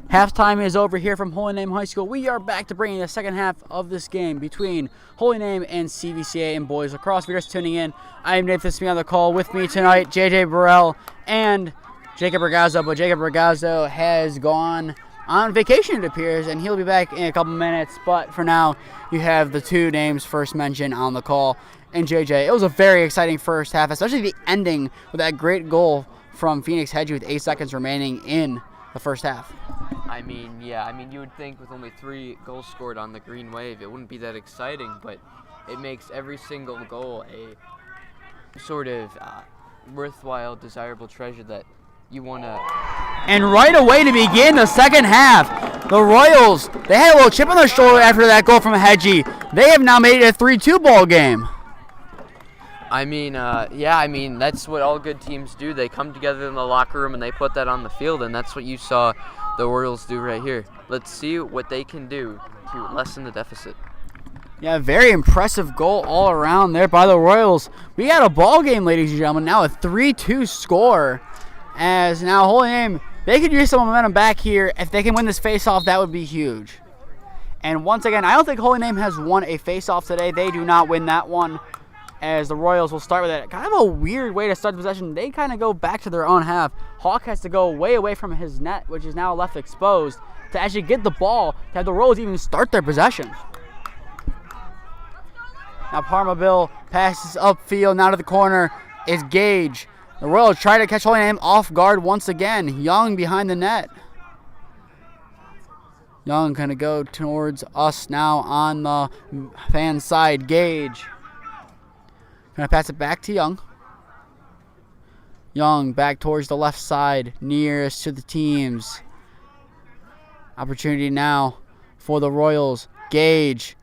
Halftime is over here from Holy Name High School. We are back to bring you the second half of this game between Holy Name and CVCA and Boys Lacrosse. If you're just tuning in, I am Nathan Smee on the call. With me tonight, JJ Burrell and Jacob Regazzo. But Jacob Regazzo has gone on vacation, it appears, and he'll be back in a couple minutes. But for now, you have the two names first mentioned on the call. And JJ, it was a very exciting first half, especially the ending with that great goal from Phoenix Hedgie with 8 seconds remaining in the first half. I mean, you would think with only 3 goals scored on the Green Wave, it wouldn't be that exciting, but it makes every single goal a sort of worthwhile, desirable treasure that you want to. And right away to begin the second half, the Royals, they had a little chip on their shoulder after that goal from Hedgie. They have now made it a 3-2 ball game. I mean, that's what all good teams do. They come together in the locker room and they put that on the field, and that's what you saw the Royals do right here. Let's see what they can do to lessen the deficit. Yeah, very impressive goal all around there by the Royals. We got a ball game, ladies and gentlemen. Now a 3-2 score. As now Holy Name, they could use some momentum back here. If they can win this face-off, that would be huge. And once again, I don't think Holy Name has won a face-off today. They do not win that one, as the Royals will start with it. Kind of a weird way to start the possession. They kind of go back to their own half. Hawk has to go way away from his net, which is now left exposed, to actually get the ball, to have the Royals even start their possession. Now Parmaville passes upfield, now to the corner is Gage. The Royals try to catch Holy Name off guard once again. Young behind the net. Young going to go towards us now on the fan side. Gage. Going to pass it back to Young. Young back towards the left side, nearest to the teams. Opportunity now for the Royals. Gage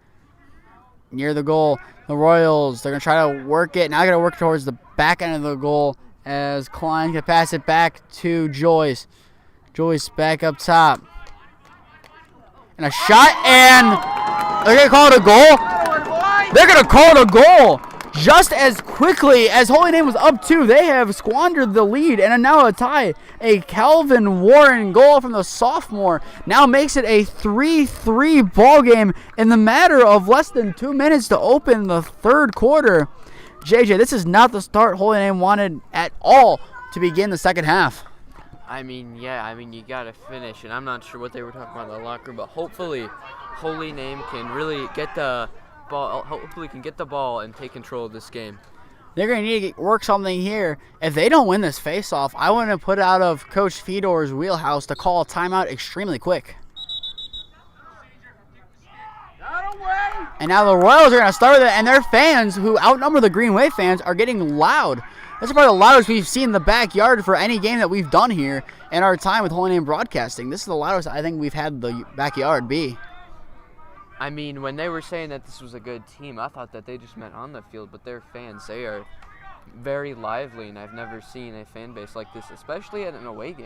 near the goal. The Royals, they're going to try to work it. Now they're going to work towards the back end of the goal as Klein can pass it back to Joyce. Joyce back up top. And a shot, and they're going to call it a goal. They're going to call it a goal. Just as quickly as Holy Name was up 2, they have squandered the lead and are now a tie. A Calvin Warren goal from the sophomore now makes it a 3-3 ball game in the matter of less than 2 minutes to open the third quarter. JJ, this is not the start Holy Name wanted at all to begin the second half. I mean, you got to finish, and I'm not sure what they were talking about in the locker room, but hopefully Holy Name can really get the ball, hopefully can get the ball and take control of this game. They're going to need to work something here. If they don't win this face-off, I want to put out of Coach Fedor's wheelhouse to call a timeout extremely quick. And now the Royals are going to start with it, and their fans, who outnumber the Green Wave fans, are getting loud. This is probably the loudest we've seen in the backyard for any game that we've done here in our time with Holy Name Broadcasting. This is the loudest I think we've had the backyard be. I mean, when they were saying that this was a good team, I thought that they just meant on the field, but their fans, they are very lively, and I've never seen a fan base like this, especially at an away game.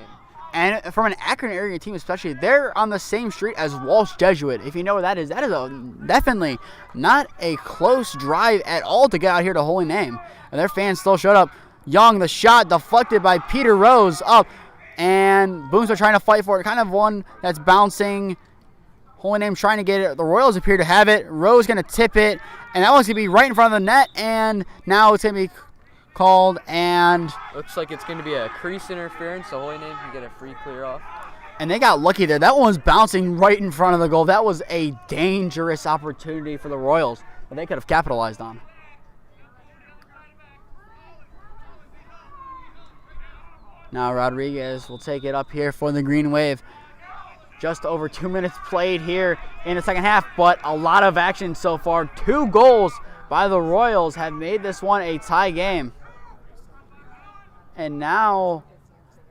And from an Akron area team especially, they're on the same street as Walsh Jesuit. If you know where that is definitely not a close drive at all to get out here to Holy Name. And their fans still showed up. Young, the shot deflected by Peter Rose up. And Booms are trying to fight for it. Kind of one that's bouncing. Holy Name trying to get it. The Royals appear to have it. Rose going to tip it. And that one's going to be right in front of the net. And now it's going to be called, and looks like it's going to be a crease interference, so Holy Name can get a free clear off. And they got lucky there. That one was bouncing right in front of the goal. That was a dangerous opportunity for the Royals that they could have capitalized on. Now Rodriguez will take it up here for the Green Wave. Just over 2 minutes played here in the second half, but a lot of action so far. 2 goals by the Royals have made this one a tie game. And now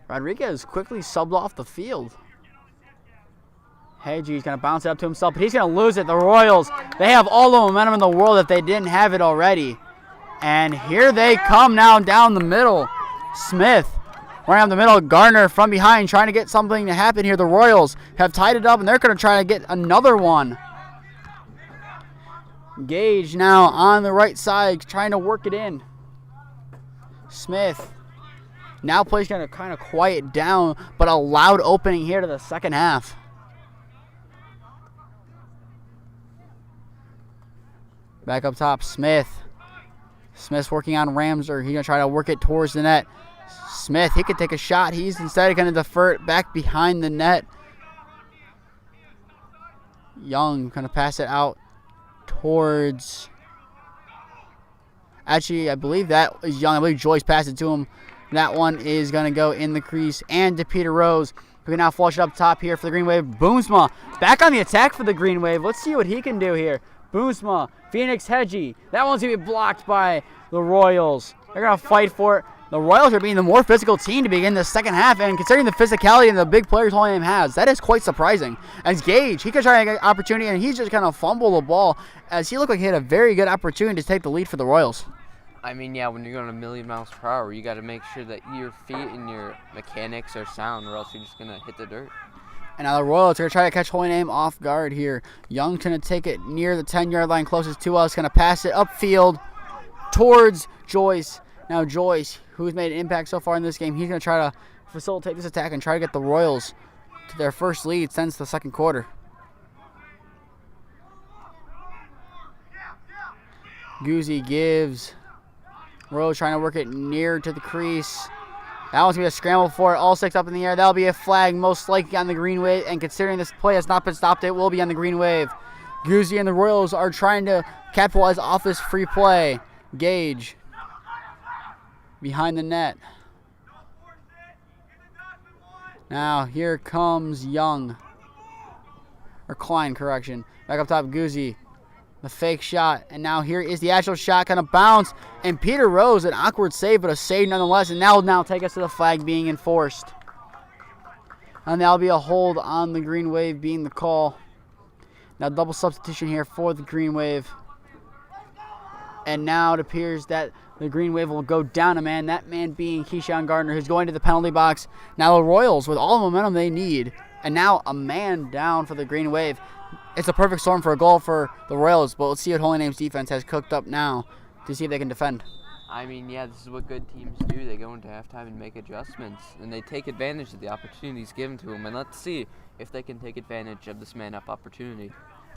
Rodriguez quickly subbed off the field. Hedgie's going to bounce it up to himself, but he's going to lose it. The Royals, they have all the momentum in the world if they didn't have it already. And here they come now down the middle. Smith running down the middle. Gardner from behind trying to get something to happen here. The Royals have tied it up, and they're going to try to get another one. Gage now on the right side trying to work it in. Smith. Now play's going to kind of quiet down, but a loud opening here to the second half. Back up top, Smith. Smith's working on Ramser. He's going to try to work it towards the net. Smith, he could take a shot. He's instead going to defer it back behind the net. Young going to pass it out towards... Actually, I believe that is Young. I believe Joyce passed it to him. That one is going to go in the crease and to Peter Rose, who can now flush it up top here for the Green Wave. Boomsma back on the attack for the Green Wave. Let's see what he can do here. Boomsma, Phoenix Hedgie. That one's going to be blocked by the Royals. They're going to fight for it. The Royals are being the more physical team to begin the second half, and considering the physicality and the big players Holy Name has, that is quite surprising. As Gage, he could try to get an opportunity, and he's just going to fumble the ball, as he looked like he had a very good opportunity to take the lead for the Royals. I mean, yeah, when you're going a million miles per hour, you got to make sure that your feet and your mechanics are sound, or else you're just going to hit the dirt. And now the Royals are going to try to catch Holy Name off guard here. Young's going to take it near the 10-yard line closest to us, going to pass it upfield towards Joyce. Now Joyce, who's made an impact so far in this game, he's going to try to facilitate this attack and try to get the Royals to their first lead since the second quarter. Guzzi gives. Royals trying to work it near to the crease. That one's going to be a scramble for it. All 6 up in the air. That'll be a flag most likely on the Green Wave. And considering this play has not been stopped, it will be on the Green Wave. Guzzi and the Royals are trying to capitalize off this free play. Gage behind the net. Now here comes Young. Or Klein, correction. Back up top, Guzzi. The fake shot, and now here is the actual shot, kind of bounce, and Peter Rose, an awkward save, but a save nonetheless, and now take us to the flag being enforced. And that'll be a hold on the Green Wave being the call. Now double substitution here for the Green Wave. And now it appears that the Green Wave will go down a man, that man being Keyshawn Gardner, who's going to the penalty box. Now the Royals, with all the momentum they need, and now a man down for the Green Wave. It's a perfect storm for a goal for the Royals, but let's see what Holy Name's defense has cooked up now to see if they can defend. I mean, yeah, this is what good teams do. They go into halftime and make adjustments, and they take advantage of the opportunities given to them. And let's see if they can take advantage of this man-up opportunity.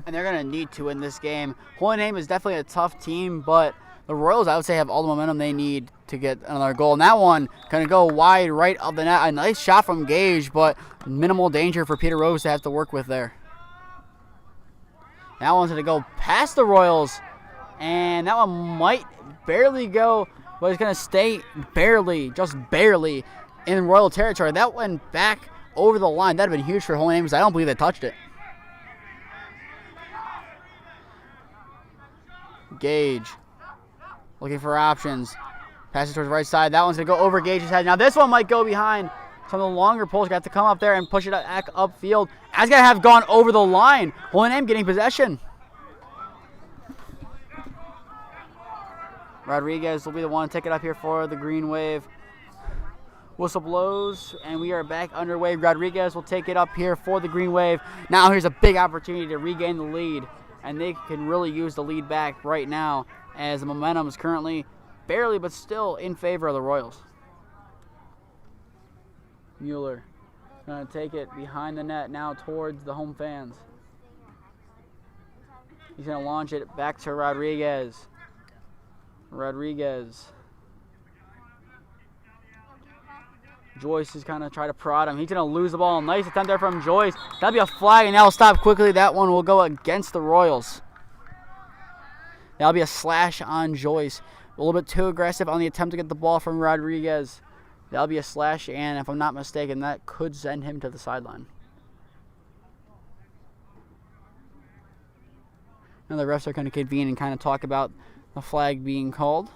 And they're going to need to in this game. Holy Name is definitely a tough team, but the Royals, I would say, have all the momentum they need to get another goal. And that one going to go wide right of the net. A nice shot from Gage, but minimal danger for Peter Rose to have to work with there. That one's going to go past the Royals, and that one might barely go, but it's going to stay barely, just barely, in Royal territory. That went back over the line. That would have been huge for Holy Name because I don't believe they touched it. Gage looking for options. Passes towards the right side. That one's going to go over Gage's head. Now this one might go behind. Some of the longer pulls got to come up there and push it back upfield. As going to have gone over the line. Holy Name getting possession. Rodriguez will be the one to take it up here for the Green Wave. Whistle blows, and we are back underway. Rodriguez will take it up here for the Green Wave. Now here's a big opportunity to regain the lead, and they can really use the lead back right now as the momentum is currently barely but still in favor of the Royals. Mueller going to take it behind the net now towards the home fans. He's going to launch it back to Rodriguez. Joyce is kind of trying to prod him. He's going to lose the ball. Nice attempt there from Joyce. That'll be a flag, and that'll stop quickly. That one will go against the Royals. That'll be a slash on Joyce. A little bit too aggressive on the attempt to get the ball from Rodriguez. That'll be a slash, and if I'm not mistaken, that could send him to the sideline. Now the refs are going to convene and kind of talk about the flag being called.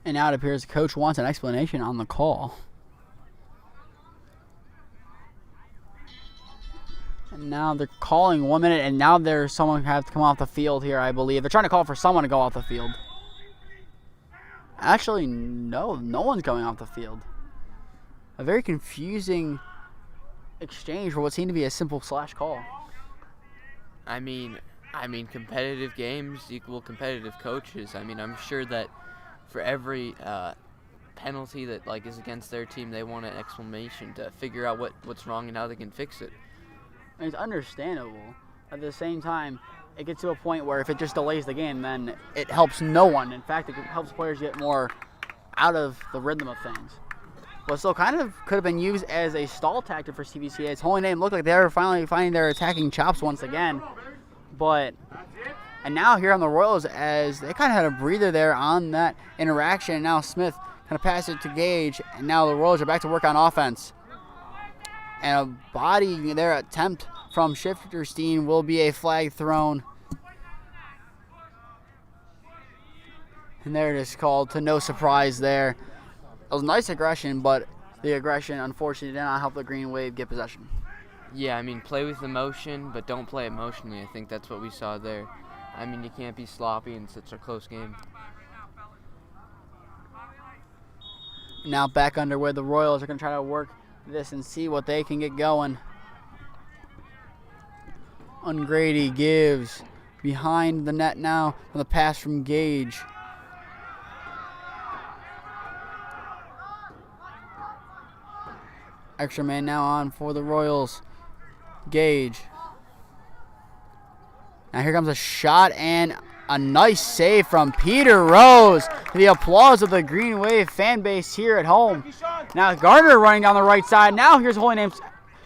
And now it appears the coach wants an explanation on the call. And now they're calling 1 minute, and now there's someone who has to come off the field here, I believe. They're trying to call for someone to go off the field. Actually, no one's going off the field. A very confusing exchange for what seemed to be a simple slash call. I mean, competitive games equal competitive coaches. I mean, I'm sure that for every penalty that is against their team, they want an explanation to figure out what's wrong and how they can fix it. And it's understandable. At the same time, it gets to a point where if it just delays the game, then it helps no one. In fact, it helps players get more out of the rhythm of things. But still kind of could have been used as a stall tactic for CVCA. Its Holy Name looked like they were finally finding their attacking chops once again. And now here on the Royals, as they kind of had a breather there on that interaction. And now Smith kind of passed it to Gage. And now the Royals are back to work on offense. And a body their attempt from Shifterstein will be a flag thrown. And there it is called, to no surprise there. It was nice aggression, but the aggression unfortunately did not help the Green Wave get possession. Yeah, I mean, play with emotion, but don't play emotionally. I think that's what we saw there. I mean, you can't be sloppy in such a close game. Now back underway, the Royals are going to try to work this and see what they can get going. Ungrady gives behind the net now on the pass from Gage. Extra man now on for the Royals. Gage. Now here comes a shot and a nice save from Peter Rose. The applause of the Green Wave fan base here at home. Now Gardner running down the right side. Now here's Holy Name's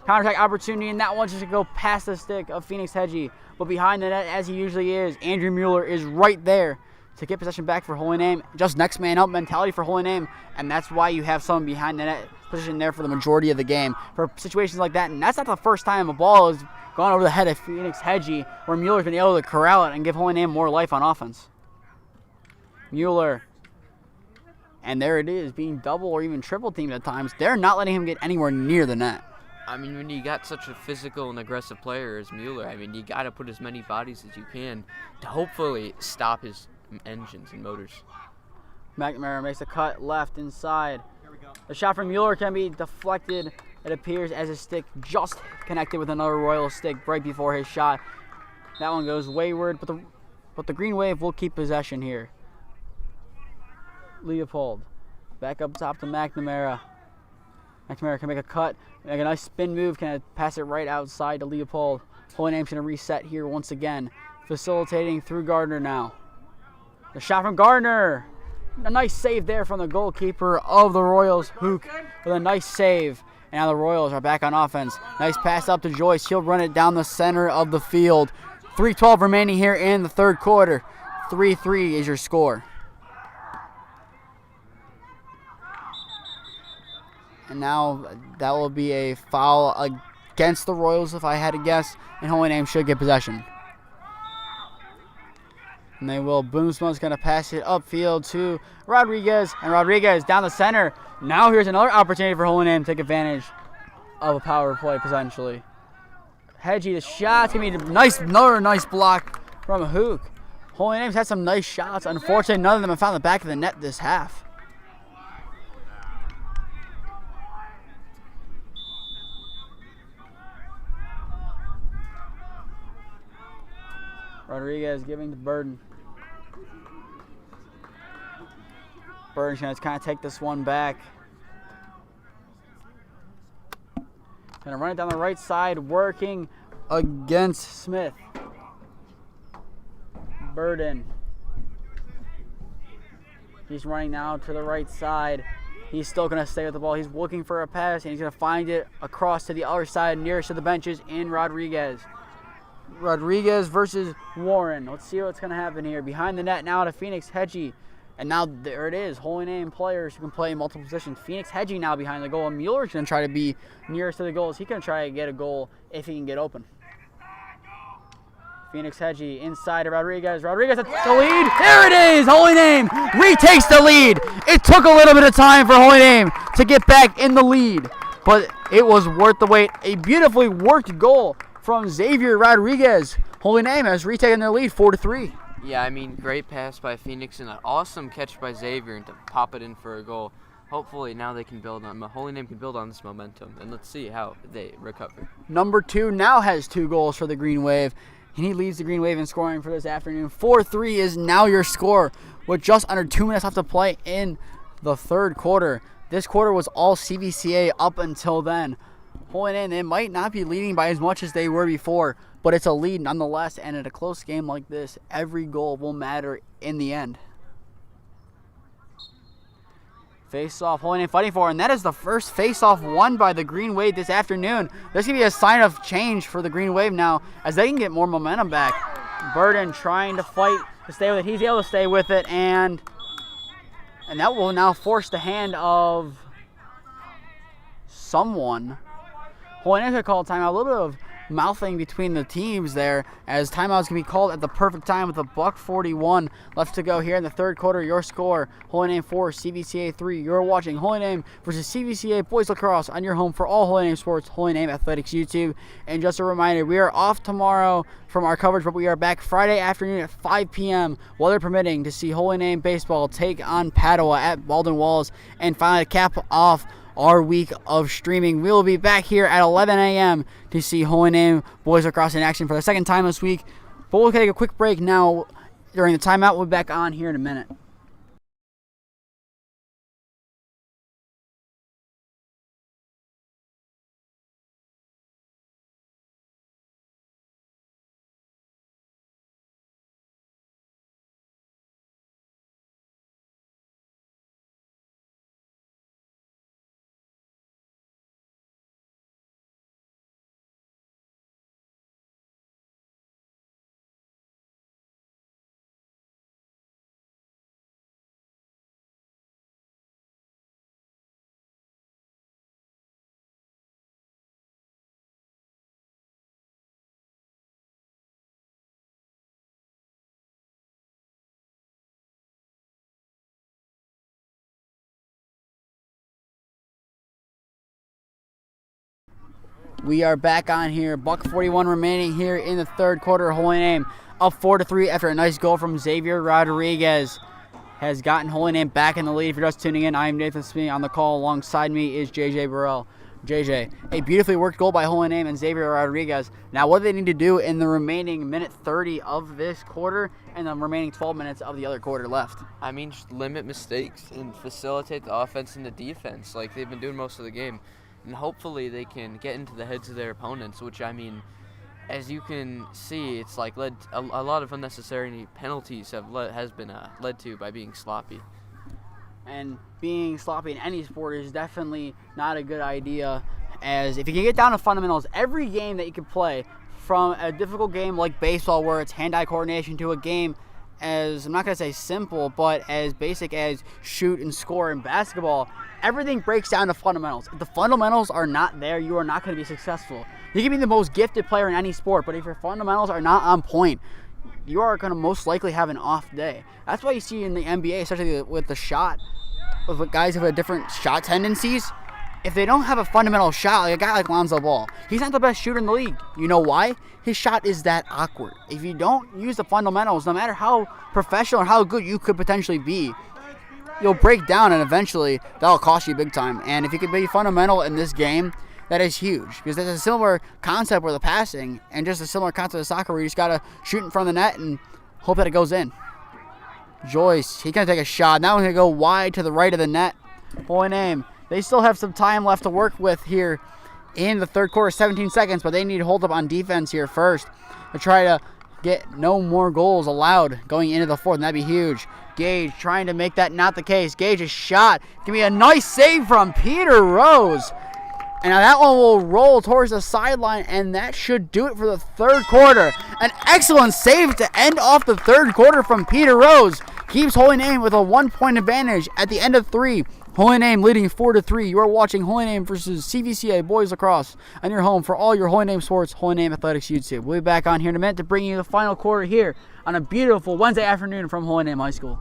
counterattack opportunity, and that one's just going to go past the stick of Phoenix Hedgie. But behind the net, as he usually is, Andrew Mueller is right there to get possession back for Holy Name. Just next man up mentality for Holy Name, and that's why you have someone behind the net position there for the majority of the game. For situations like that, and that's not the first time a ball has gone over the head of Phoenix Hedgie, where Mueller's been able to corral it and give Holy Name more life on offense. Mueller. And there it is, being double or even triple teamed at times. They're not letting him get anywhere near the net. I mean, when you got such a physical and aggressive player as Mueller, I mean, you got to put as many bodies as you can to hopefully stop his engines and motors. McNamara makes a cut left inside. The shot from Mueller can be deflected, it appears, as his stick just connected with another Royal stick right before his shot. That one goes wayward, but the Green Wave will keep possession here. Leopold back up top to McNamara. McNamara can make a cut, make a nice spin move, can pass it right outside to Leopold. Holy Name's going to reset here once again, facilitating through Gardner now. The shot from Gardner. A nice save there from the goalkeeper of the Royals, Hook, with a nice save. And now the Royals are back on offense. Nice pass up to Joyce. He'll run it down the center of the field. 3:12 remaining here in the third quarter. 3-3 is your score. And now that will be a foul against the Royals, if I had to guess. And Holy Name should get possession. And they will. Boomsman's going to pass it upfield to Rodriguez. And Rodriguez down the center. Now here's another opportunity for Holy Name to take advantage. of a power play potentially. Hedgie, the shot's gonna be another nice block from Hook. Holy Name's had some nice shots. Unfortunately, none of them have found the back of the net this half. Rodriguez giving to Burden. Burden's going to kind of take this one back. Going to run it down the right side, working against Smith. Burden. He's running now to the right side. He's still going to stay with the ball. He's looking for a pass, and he's going to find it across to the other side, nearest to the benches in Rodriguez. Rodriguez versus Warren. Let's see what's going to happen here. Behind the net now to Phoenix Hedgie. And now there it is. Holy Name players who can play in multiple positions. Phoenix Hedgie now behind the goal. And Mueller's going to try to be nearest to the goals. He's going to try to get a goal if he can get open. Phoenix Hedgie inside to Rodriguez. Rodriguez at the lead. There it is. Holy Name retakes the lead. It took a little bit of time for Holy Name to get back in the lead. But it was worth the wait. A beautifully worked goal from Xavier Rodriguez. Holy Name has retaken their lead 4-3. Yeah, I mean, great pass by Phoenix and an awesome catch by Xavier and to pop it in for a goal. Hopefully now they can build on, Holy Name can build on this momentum, and let's see how they recover. Number 2 now has 2 goals for the Green Wave, and he leads the Green Wave in scoring for this afternoon. 4-3 is now your score with just under 2 minutes left to play in the third quarter. This quarter was all CVCA up until then. Holy Name, they might not be leading by as much as they were before, but it's a lead nonetheless, and in a close game like this, every goal will matter in the end. Face-off, Holy Name fighting for, and that is the first face-off won by the Green Wave this afternoon. This can be a sign of change for the Green Wave now, as they can get more momentum back. Burden trying to fight to stay with it. He's able to stay with it, and that will now force the hand of someone. Holy Name's going to call a timeout. A little bit of mouthing between the teams there, as timeouts can be called at the perfect time with $1:41 left to go here in the third quarter. Your score, Holy Name 4, CVCA 3. You're watching Holy Name versus CVCA Boys Lacrosse on your home for all Holy Name sports, Holy Name Athletics YouTube. And just a reminder, we are off tomorrow from our coverage, but we are back Friday afternoon at 5 p.m. weather permitting to see Holy Name baseball take on Padua at Baldwin Walls, and finally cap off our week of streaming. We will be back here at 11 a.m. to see Holy Name Boys Lacrosse in action for the second time this week. But we'll take a quick break now during the timeout. We'll be back on here in a minute. We are back on here. $1:41 remaining here in the third quarter. Holy Name up 4-3 after a nice goal from Xavier Rodriguez has gotten Holy Name back in the lead. If you're just tuning in, I am Nathan Smee. On the call alongside me is JJ Burrell. JJ, a beautifully worked goal by Holy Name and Xavier Rodriguez. Now, what do they need to do in the remaining minute 30 of this quarter and the remaining 12 minutes of the other quarter left? I mean, just limit mistakes and facilitate the offense and the defense like they've been doing most of the game. And hopefully they can get into the heads of their opponents, which, I mean, as you can see, it's like led a lot of unnecessary penalties has been led to by being sloppy. And being sloppy in any sport is definitely not a good idea, as if you can get down to fundamentals, every game that you can play, from a difficult game like baseball where it's hand-eye coordination to a game as, I'm not going to say simple, but as basic as shoot and score in basketball, everything breaks down to fundamentals. If the fundamentals are not there, you are not going to be successful. You can be the most gifted player in any sport, but if your fundamentals are not on point, you are going to most likely have an off day. That's why you see in the NBA, especially with the shot, with guys who have different shot tendencies, if they don't have a fundamental shot, like a guy like Lonzo Ball, he's not the best shooter in the league. You know why? His shot is that awkward. If you don't use the fundamentals, no matter how professional or how good you could potentially be, you'll break down, and eventually that'll cost you big time. And if you could be fundamental in this game, that is huge, because there's a similar concept with the passing and just a similar concept of soccer where you just got to shoot in front of the net and hope that it goes in. Joyce, he's going to take a shot. Now we're going to go wide to the right of the net. Holy name. They still have some time left to work with here in the third quarter, 17 seconds, but they need to hold up on defense here first to try to get no more goals allowed going into the fourth, and that'd be huge. Gage trying to make that not the case. Gage's shot. Give me a nice save from Peter Rose. And now that one will roll towards the sideline, and that should do it for the third quarter. An excellent save to end off the third quarter from Peter Rose. Keeps Holy Name with a 1-point advantage at the end of 3. Holy Name leading 4-3. You are watching Holy Name versus CVCA Boys Lacrosse on your home for all your Holy Name sports, Holy Name Athletics YouTube. We'll be back on here in a minute to bring you the final quarter here on a beautiful Wednesday afternoon from Holy Name High School.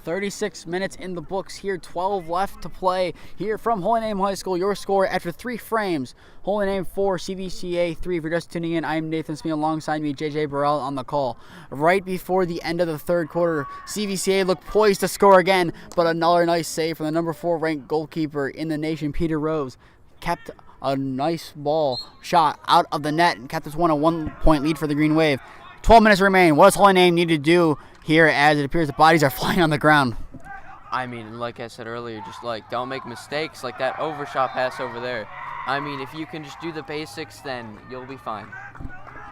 .36 minutes in the books here, 12 left to play here from Holy Name High School. Your score after 3 frames, Holy Name 4, CVCA 3. If you're just tuning in, I am Nathan Smee, alongside me, JJ Burrell on the call. Right before the end of the third quarter, CVCA looked poised to score again, but another nice save from the number 4 ranked goalkeeper in the nation, Peter Rose. Kept a nice ball shot out of the net and kept this one a 1-point lead for the Green Wave. 12 minutes remain. What does Holy Name need to do here, as it appears the bodies are flying on the ground? I mean, like I said earlier, just don't make mistakes like that overshot pass over there. I mean, if you can just do the basics, then you'll be fine.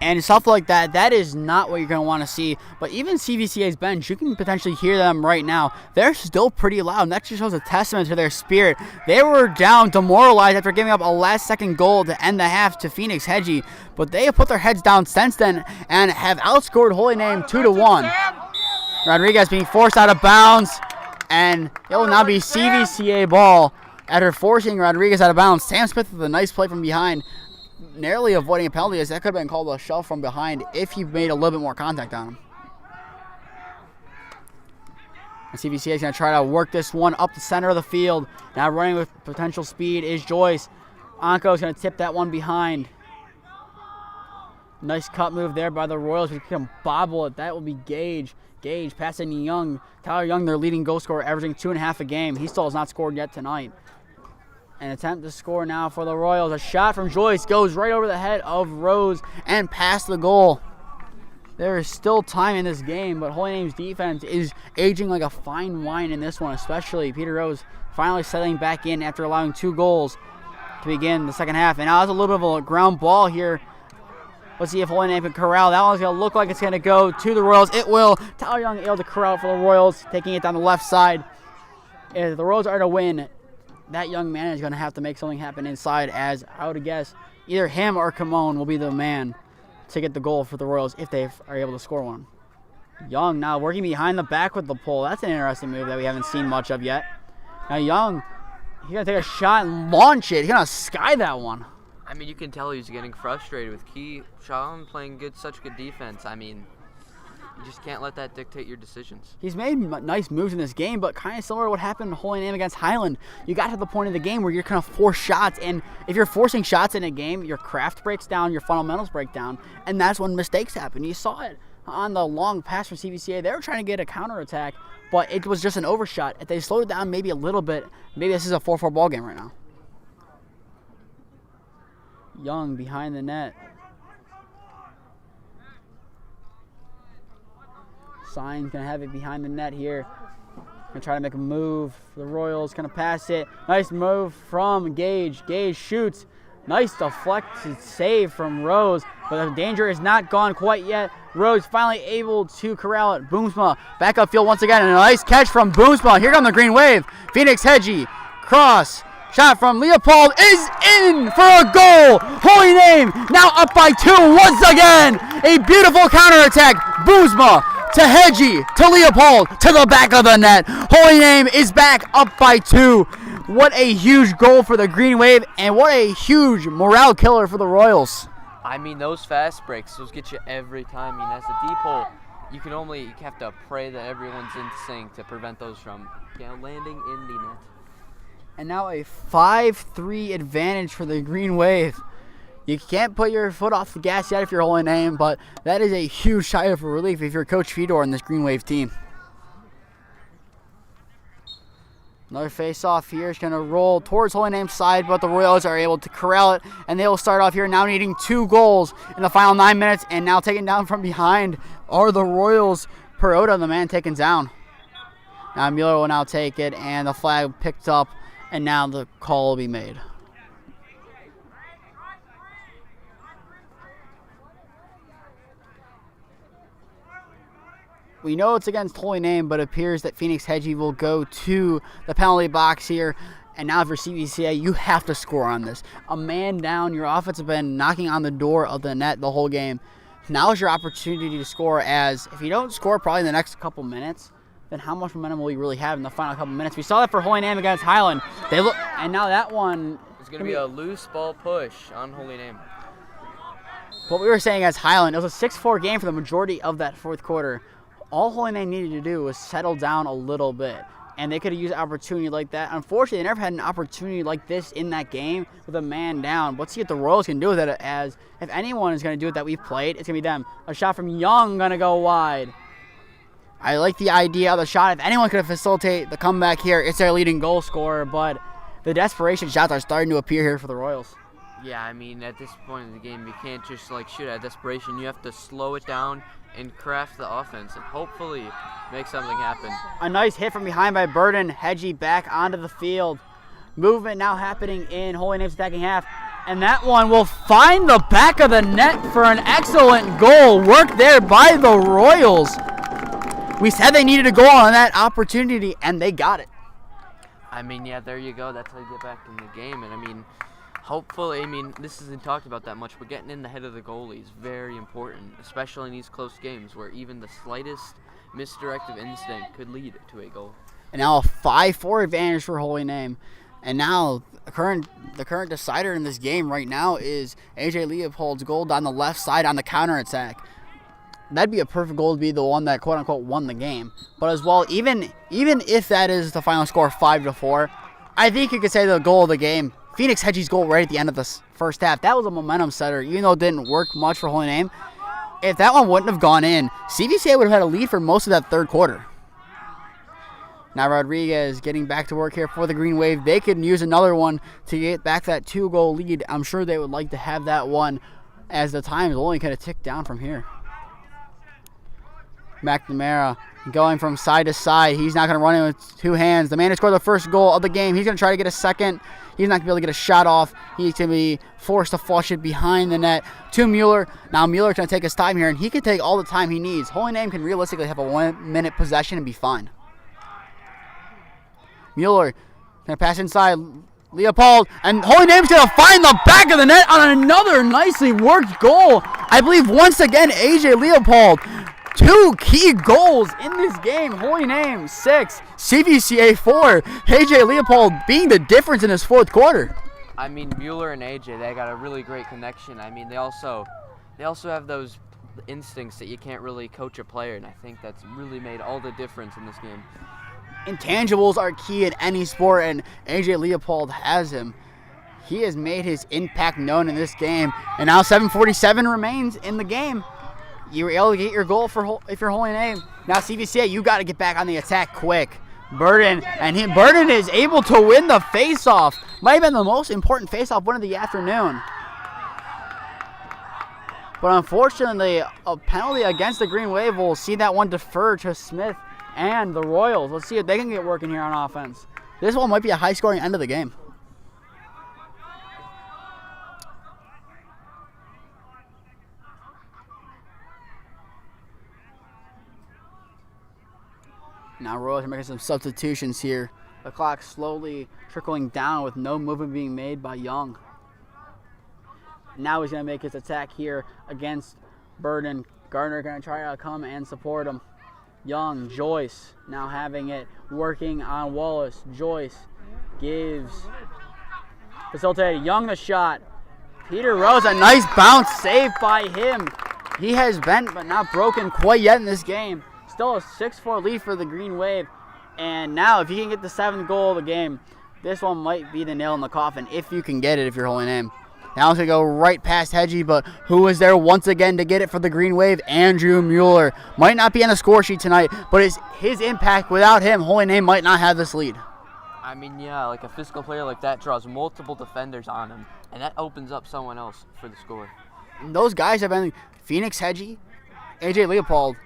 And stuff like that, that is not what you're going to want to see. But even CVCA's bench, you can potentially hear them right now. They're still pretty loud, and that just shows a testament to their spirit. They were down, demoralized after giving up a last-second goal to end the half to Phoenix Hedgie. But they have put their heads down since then and have outscored Holy Name 2-1. Rodriguez being forced out of bounds, and it will now be CVCA ball after forcing Rodriguez out of bounds. Sam Smith with a nice play from behind, narrowly avoiding a penalty, as that could have been called a shove from behind if he made a little bit more contact on him. And CVCA is going to try to work this one up the center of the field. Now running with potential speed is Joyce. Anko is going to tip that one behind. Nice cut move there by the Royals. We can bobble it. That will be Gage. Gage passing Young. Tyler Young, their leading goal scorer, averaging 2.5 a game. He still has not scored yet tonight. An attempt to score now for the Royals. A shot from Joyce goes right over the head of Rose and past the goal. There is still time in this game, but Holy Name's defense is aging like a fine wine in this one, especially Peter Rose finally settling back in after allowing 2 goals to begin the second half. And now there's a little bit of a ground ball here. Let's see if Holy Name can corral. That one's going to look like it's going to go to the Royals. It will. Tyler Young able to corral for the Royals, taking it down the left side. If the Royals are to win, that young man is going to have to make something happen inside, as I would guess either him or Camone will be the man to get the goal for the Royals if they are able to score one. Young now working behind the back with the pull. That's an interesting move that we haven't seen much of yet. Now Young, he's going to take a shot and launch it. He's going to sky that one. I mean, you can tell he's getting frustrated with Sean playing such good defense. I mean, you just can't let that dictate your decisions. He's made nice moves in this game, but kind of similar to what happened in Holy Name against Highland. You got to the point of the game where you're going to force shots, and if you're forcing shots in a game, your craft breaks down, your fundamentals break down, and that's when mistakes happen. You saw it on the long pass from CVCA. They were trying to get a counterattack, but it was just an overshot. If they slowed it down maybe a little bit, maybe this is a 4-4 ball game right now. Young behind the net. Sign's going to have it behind the net here. Going to try to make a move. The Royals going to pass it. Nice move from Gage. Gage shoots. Nice deflected save from Rose, but the danger is not gone quite yet. Rose finally able to corral it. Boomsma back upfield once again, and a nice catch from Boomsma. Here comes the Green Wave. Phoenix Hedgie. Cross. Shot from Leopold is in for a goal. Holy Name now up by 2 once again. A beautiful counterattack. Boomsma to Hedgie, to Leopold, to the back of the net. Holy Name is back up by 2. What a huge goal for the Green Wave, and what a huge morale killer for the Royals. I mean, those fast breaks, those get you every time. I mean, as a deep hole, you have to pray that everyone's in sync to prevent those from landing in the net. And now a 5-3 advantage for the Green Wave. You can't put your foot off the gas yet if you're Holy Name, but that is a huge sigh of relief if you're Coach Fedor in this Green Wave team. Another face-off here is going to roll towards Holy Name's side, but the Royals are able to corral it, and they will start off here now needing 2 goals in the final 9 minutes, and now taken down from behind are the Royals. Perota, the man taken down. Now Mueller will now take it, and the flag picked up, and now the call will be made. We know it's against Holy Name, but it appears that Phoenix Hedgie will go to the penalty box here. And now for CVCA, you have to score on this. A man down, your offense has been knocking on the door of the net the whole game. Now is your opportunity to score, as if you don't score probably in the next couple minutes, then how much momentum will you really have in the final couple minutes? We saw that for Holy Name against Highland. And now that one... It's going to be a loose ball push on Holy Name. What we were saying as Highland, it was a 6-4 game for the majority of that fourth quarter. All Holy Name needed to do was settle down a little bit, and they could have used an opportunity like that. Unfortunately, they never had an opportunity like this in that game with a man down. Let's see what the Royals can do with it, as if anyone is going to do it that we've played, it's going to be them. A shot from Young going to go wide. I like the idea of the shot. If anyone could facilitate the comeback here, it's their leading goal scorer, but the desperation shots are starting to appear here for the Royals. Yeah, I mean, at this point in the game, you can't just shoot at desperation. You have to slow it down and craft the offense and hopefully make something happen. A nice hit from behind by Burden. Hedgie back onto the field. Movement now happening in Holy Name's attacking half. And that one will find the back of the net for an excellent goal. Work there by the Royals. We said they needed a goal on that opportunity, and they got it. I mean, yeah, there you go. That's how you get back in the game. And, I mean, hopefully, this isn't talked about that much, but getting in the head of the goalie is very important, especially in these close games where even the slightest misdirective instinct could lead to a goal. And now a 5-4 advantage for Holy Name. And now the current decider in this game right now is AJ Leopold's goal down the left side on the counterattack. That'd be a perfect goal to be the one that quote-unquote won the game. But as well, even if that is the final score 5-4, I think you could say the goal of the game, Phoenix Hedgie's goal right at the end of the first half, that was a momentum setter, even though it didn't work much for Holy Name. If that one wouldn't have gone in, CVCA would have had a lead for most of that third quarter. Now Rodriguez getting back to work here for the Green Wave. They could use another one to get back that 2-goal lead. I'm sure they would like to have that one, as the time is only going to tick down from here. McNamara going from side to side. He's not going to run in with 2 hands. The man who scored the first goal of the game, he's going to try to get a second. He's not going to be able to get a shot off. He's going to be forced to flush it behind the net to Mueller. Now Mueller's going to take his time here, and he can take all the time he needs. Holy Name can realistically have a 1-minute possession and be fine. Mueller going to pass inside. Leopold, and Holy Name's going to find the back of the net on another nicely worked goal. I believe once again, AJ Leopold. 2 key goals in this game. Holy Name 6, CVCA 4. AJ Leopold being the difference in this fourth quarter. I mean, Mueller and AJ, they got a really great connection. I mean, they also have those instincts that you can't really coach a player, and I think that's really made all the difference in this game. Intangibles are key in any sport, and AJ Leopold has him. He has made his impact known in this game, and now 7:47 remains in the game. You were able to get your goal if you're Holy Name. Now CVCA, you got to get back on the attack quick. Burden is able to win the face-off. Might have been the most important face-off win of the afternoon. But unfortunately, a penalty against the Green Wave will see that one defer to Smith and the Royals. Let's see if they can get working here on offense. This one might be a high-scoring end of the game. Now Royals are making some substitutions here. The clock slowly trickling down with no movement being made by Young. Now he's going to make his attack here against Burden. Gardner going to try to come and support him. Young, Joyce now having it, working on Wallace. Joyce gives, facilitated. Young the shot. Peter Rose, a nice bounce saved by him. He has bent but not broken quite yet in this game. Still a 6-4 lead for the Green Wave. And now if you can get the 7th goal of the game, this one might be the nail in the coffin if you can get it if you're Holy Name. Now it's going to go right past Hedgie, but who is there once again to get it for the Green Wave? Andrew Mueller. Might not be on the score sheet tonight, but it's his impact. Without him, Holy Name might not have this lead. I mean, yeah, like a physical player like that draws multiple defenders on him, and that opens up someone else for the score. And those guys have been Phoenix Hedgie, AJ Leopold,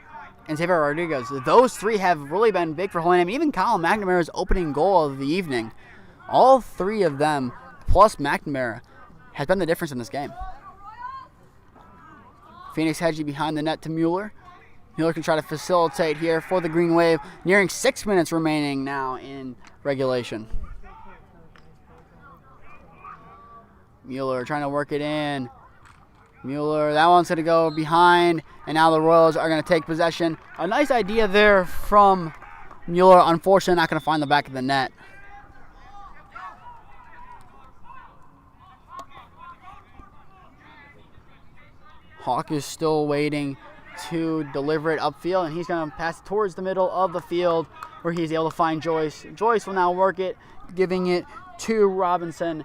and Xavier Rodriguez. Those three have really been big for Holy Name. Even Colin McNamara's opening goal of the evening. All three of them, plus McNamara, has been the difference in this game. Phoenix Hedgie behind the net to Mueller. Mueller can try to facilitate here for the Green Wave. Nearing 6 minutes remaining now in regulation. Mueller trying to work it in. Mueller, that one's going to go behind, and now the Royals are going to take possession. A nice idea there from Mueller. Unfortunately, not going to find the back of the net. Hawk is still waiting to deliver it upfield, and he's going to pass towards the middle of the field where he's able to find Joyce. Joyce will now work it, giving it to Robinson,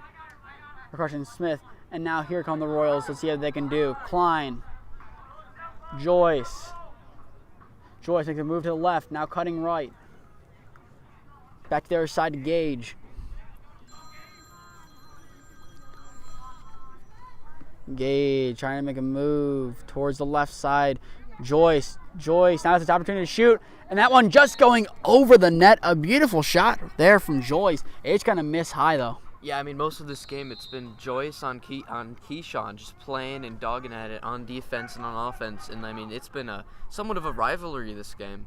Smith. And now here come the Royals. Let's see what they can do. Klein. Joyce. Joyce makes a move to the left. Now cutting right. Back to the other side to Gage. Gage trying to make a move towards the left side. Joyce. Now it's his opportunity to shoot. And that one just going over the net. A beautiful shot there from Joyce. It's going to miss high though. Yeah, I mean, most of this game, it's been Joyce on Keyshawn, just playing and dogging at it on defense and on offense. And, I mean, it's been somewhat of a rivalry this game.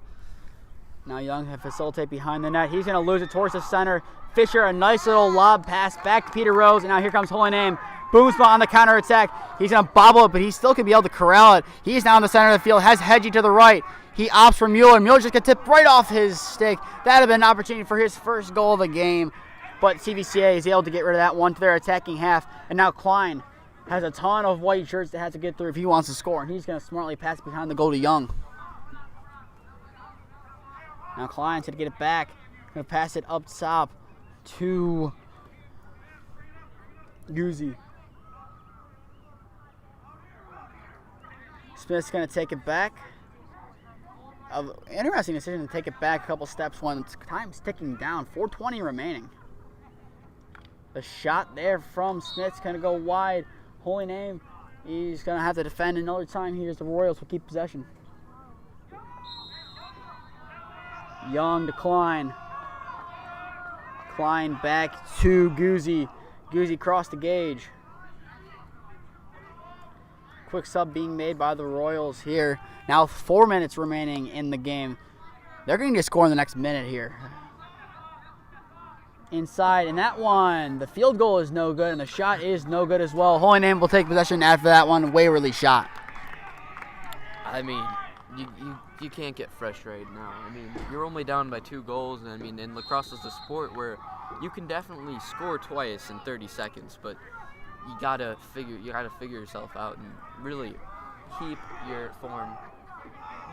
Now Young can facilitate behind the net. He's going to lose it towards the center. Fisher, a nice little lob pass back to Peter Rose. And now here comes Holy Name. Boomsma on the counterattack. He's going to bobble it, but he still can be able to corral it. He's now in the center of the field, has Hedgie to the right. He opts for Mueller. Mueller just got tipped right off his stick. That would have been an opportunity for his first goal of the game. But CVCA is able to get rid of that one to their attacking half. And now Klein has a ton of white shirts that has to get through if he wants to score. And he's going to smartly pass behind the goal to Young. Now Klein's going to get it back. Going to pass it up top to Guzzi. Smith's going to take it back. Interesting decision to take it back a couple steps when time's ticking down. 4:20 remaining. The shot there from Smith's going to go wide. Holy Name, he's going to have to defend another time here as the Royals will keep possession. Young to Klein. Klein back to Guzzi. Guzzi crossed the Gage. Quick sub being made by the Royals here. Now 4 minutes remaining in the game. They're going to score in the next minute here. Inside, and that one, the field goal is no good, and the shot is no good as well. Holy Name will take possession after that one. Waverly shot. I mean, you can't get frustrated now. I mean, you're only down by 2 goals, and I mean, and lacrosse is a sport where you can definitely score twice in 30 seconds, but you gotta figure yourself out and really keep your form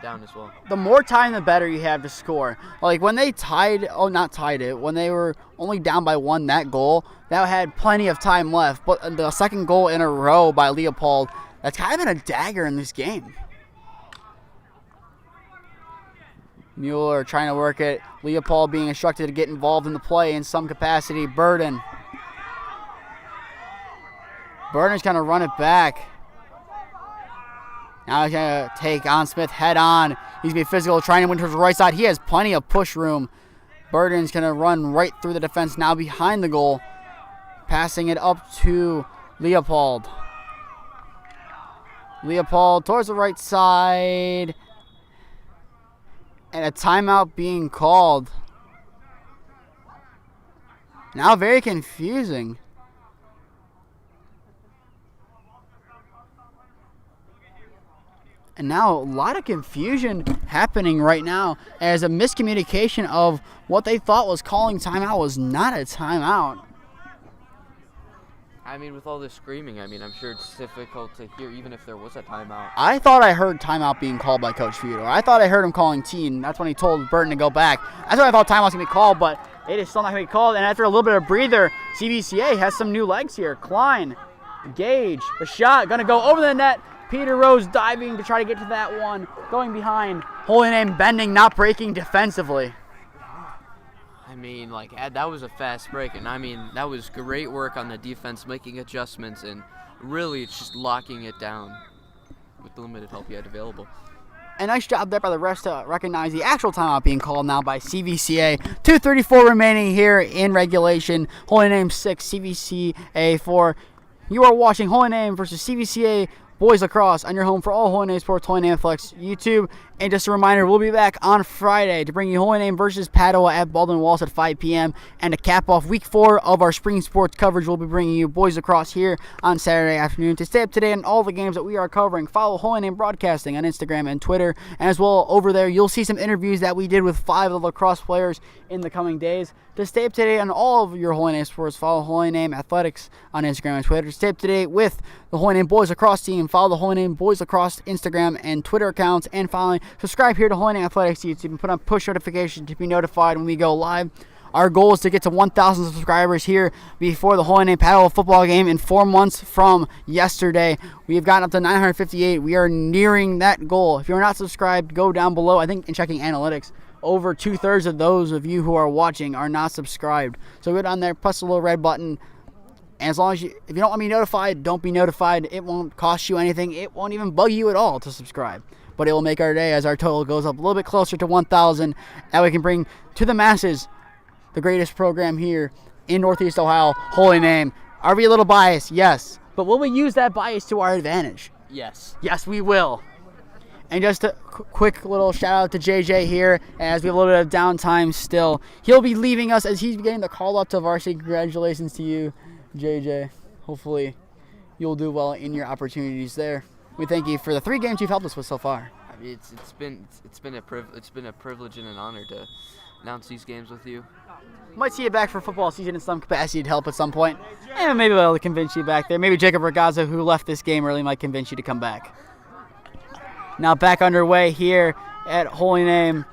down as well. The more time, the better you have to score. Like when they not tied it, when they were only down by one, that goal, that had plenty of time left. But the second goal in a row by Leopold, that's kind of been a dagger in this game. Mueller trying to work it. Leopold being instructed to get involved in the play in some capacity. Burden's going to run it back. Now he's going to take on Smith head on. He's going to be physical, trying to win towards the right side. He has plenty of push room. Burden's going to run right through the defense, now behind the goal. Passing it up to Leopold. Leopold towards the right side. And a timeout being called. Now very confusing. And now a lot of confusion happening right now as a miscommunication of what they thought was calling timeout was not a timeout. I mean, with all this screaming, I mean, I'm sure it's difficult to hear even if there was a timeout. I thought I heard timeout being called by Coach Fedor. I thought I heard him calling teen. That's when he told Burton to go back. That's when I thought timeout was going to be called, but it is still not going to be called. And after a little bit of breather, CVCA has some new legs here. Klein, Gage, the shot, going to go over the net. Peter Rose diving to try to get to that one. Going behind. Holy Name bending, not breaking defensively. I mean, like, that was a fast break, and I mean, that was great work on the defense, making adjustments and really just locking it down with the limited help he had available. A nice job there by the refs to recognize the actual timeout being called now by CVCA. 2:34 remaining here in regulation. Holy Name 6, CVCA 4. You are watching Holy Name versus CVCA Boys Lacrosse on your home for all Holy Name Sports, Holy Name Athletics YouTube. And just a reminder, we'll be back on Friday to bring you Holy Name versus Padua at Baldwin Wallace at 5 p.m. And to cap off week 4 of our spring sports coverage, we'll be bringing you Boys Lacrosse here on Saturday afternoon. To stay up to date on all the games that we are covering, follow Holy Name Broadcasting on Instagram and Twitter. And as well, over there, you'll see some interviews that we did with 5 of the lacrosse players in the coming days. To stay up to date on all of your Holy Name sports, follow Holy Name Athletics on Instagram and Twitter. To stay up to date with the Holy Name Boys Lacrosse team, follow the Holy Name Boys Lacrosse Instagram and Twitter accounts. And finally, subscribe here to Holy Name Athletics YouTube and put on push notifications to be notified when we go live. Our goal is to get to 1,000 subscribers here before the Holy Name Paddle football game in 4 months from yesterday. We have gotten up to 958. We are nearing that goal. If you're not subscribed, go down below. I think in checking analytics, over 2/3 of those of you who are watching are not subscribed. So go down there, press the little red button. And as long as if you don't want to be notified, don't be notified. It won't cost you anything. It won't even bug you at all to subscribe. But it will make our day as our total goes up a little bit closer to 1,000. And we can bring to the masses the greatest program here in Northeast Ohio, Holy Name. Are we a little biased? Yes. But will we use that bias to our advantage? Yes. Yes, we will. And just a quick little shout out to JJ here as we have a little bit of downtime still. He'll be leaving us as he's getting the call up to varsity. Congratulations to you, JJ. Hopefully you'll do well in your opportunities there. We thank you for the 3 games you've helped us with so far. I mean, it's been a privilege and an honor to announce these games with you. Might see you back for football season in some capacity to help at some point. And maybe I'll convince you back there. Maybe Jacob Ragazza, who left this game early, might convince you to come back. Now back underway here at Holy Name.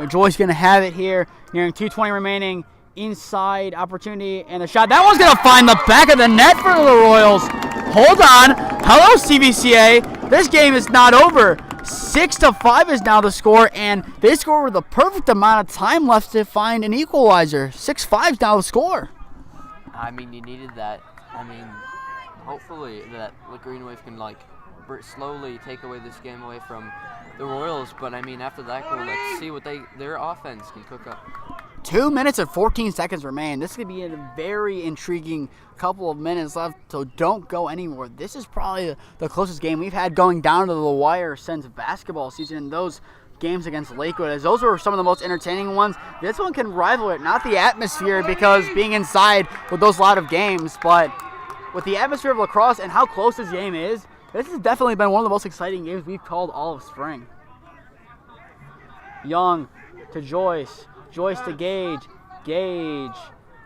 Joy's going to have it here. Nearing 2:20 remaining. Inside opportunity and the shot. That one's going to find the back of the net for the Royals. Hold on. Hello, CVCA. This game is not over. 6-5 is now the score, and they score with the perfect amount of time left to find an equalizer. 6-5 is now the score. I mean, you needed that. I mean, hopefully that Green Wave can slowly take away this game away from the Royals. But I mean, after that goal, let's see what their offense can cook up. 2 minutes and 14 seconds remain. This could be a very intriguing couple of minutes left, so don't go anywhere. This is probably the closest game we've had going down to the wire since basketball season, and those games against Lakewood, as those were some of the most entertaining ones. This one can rival it. Not the atmosphere, because being inside with those lot of games, but with the atmosphere of lacrosse and how close this game is, this has definitely been one of the most exciting games we've called all of spring. Young to Joyce. Joyce to Gage. Gage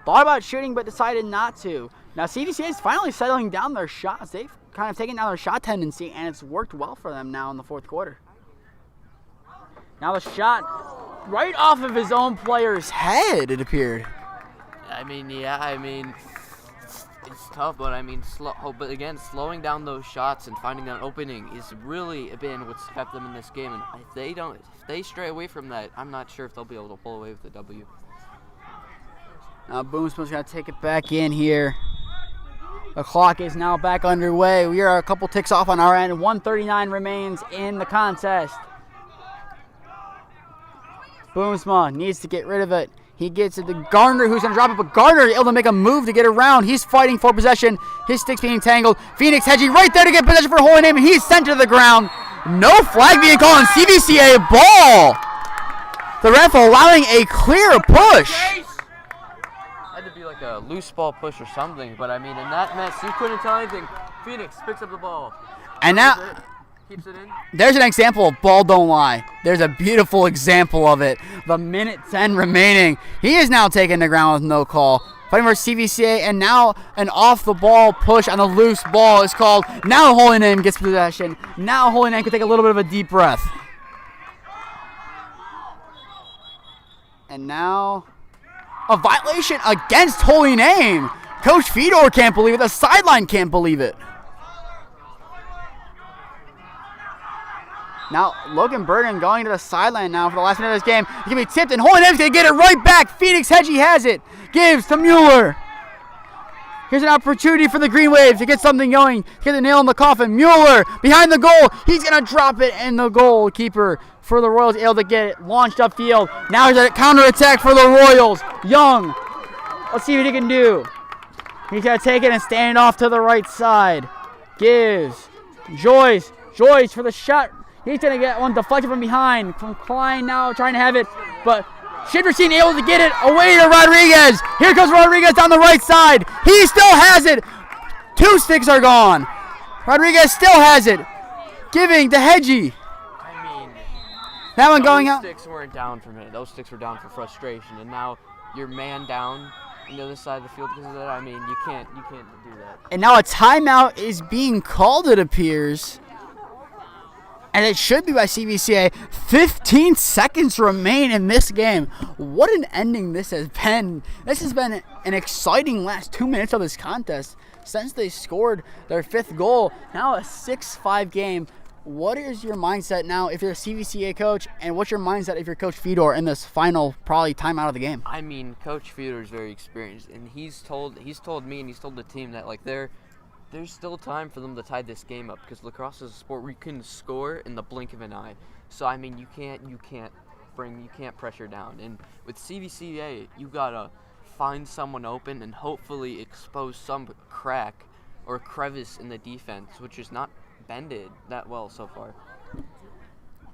thought about shooting but decided not to. Now CVCA is finally settling down their shots. They've kind of taken down their shot tendency, and it's worked well for them now in the fourth quarter. Now the shot right off of his own player's head, it appeared. It's tough, but but again, slowing down those shots and finding an opening is really been what's kept them in this game. And if they stray away from that, I'm not sure if they'll be able to pull away with the W. Now Boomsman's got to take it back in here. The clock is now back underway. We are a couple ticks off on our end. 1:39 remains in the contest. Boomsma needs to get rid of it. He gets it to Gardner, who's going to drop it, but Gardner is able to make a move to get around. He's fighting for possession. His stick's being tangled. Phoenix Hedgie right there to get possession for Holy Name, and he's sent to the ground. No flag being called on CVCA ball. The ref allowing a clear push. Had to be like a loose ball push or something, but in that mess, you couldn't tell anything. Phoenix picks up the ball. And now keeps it in. There's an example of ball don't lie. There's a beautiful example of it. The minute 10 remaining. He is now taking the ground with no call. Fighting for CVCA, and now an off-the-ball push on the loose ball is called. Now Holy Name gets possession. Now Holy Name can take a little bit of a deep breath. And now a violation against Holy Name. Coach Fedor can't believe it. The sideline can't believe it. Now, Logan Burden going to the sideline now for the last minute of this game. It's going to be tipped, and Holy Name's going to get it right back. Phoenix Hedgie has it. Gives to Mueller. Here's an opportunity for the Green Waves to get something going. Get the nail in the coffin. Mueller behind the goal. He's going to drop it, and the goalkeeper for the Royals able to get it launched upfield. Now there's a counterattack for the Royals. Young. Let's see what he can do. He's going to take it and stand off to the right side. Gives. Joyce. Joyce for the shot. He's going to get one deflected from behind. From Klein now trying to have it. But Shiverstein able to get it away to Rodriguez. Here comes Rodriguez down the right side. He still has it. 2 sticks are gone. Rodriguez still has it. Giving to Hedgie. That one going out. Those sticks weren't down for a minute. Those sticks were down for frustration. And now you're man down on the other side of the field because of that. You can't do that. And now a timeout is being called, it appears. And it should be by CVCA. 15 seconds remain in this game. What an ending this has been. This has been an exciting last 2 minutes of this contest since they scored their 5th goal. Now a 6-5 game. What is your mindset now if you're a CVCA coach, and what's your mindset if you're Coach Fedor in this final probably timeout of the game? Coach Fedor is very experienced, and he's told me and he's told the team that there's still time for them to tie this game up because lacrosse is a sport where you can score in the blink of an eye. So you can't pressure down. And with CVCA, you gotta find someone open and hopefully expose some crack or crevice in the defense, which is not bended that well so far.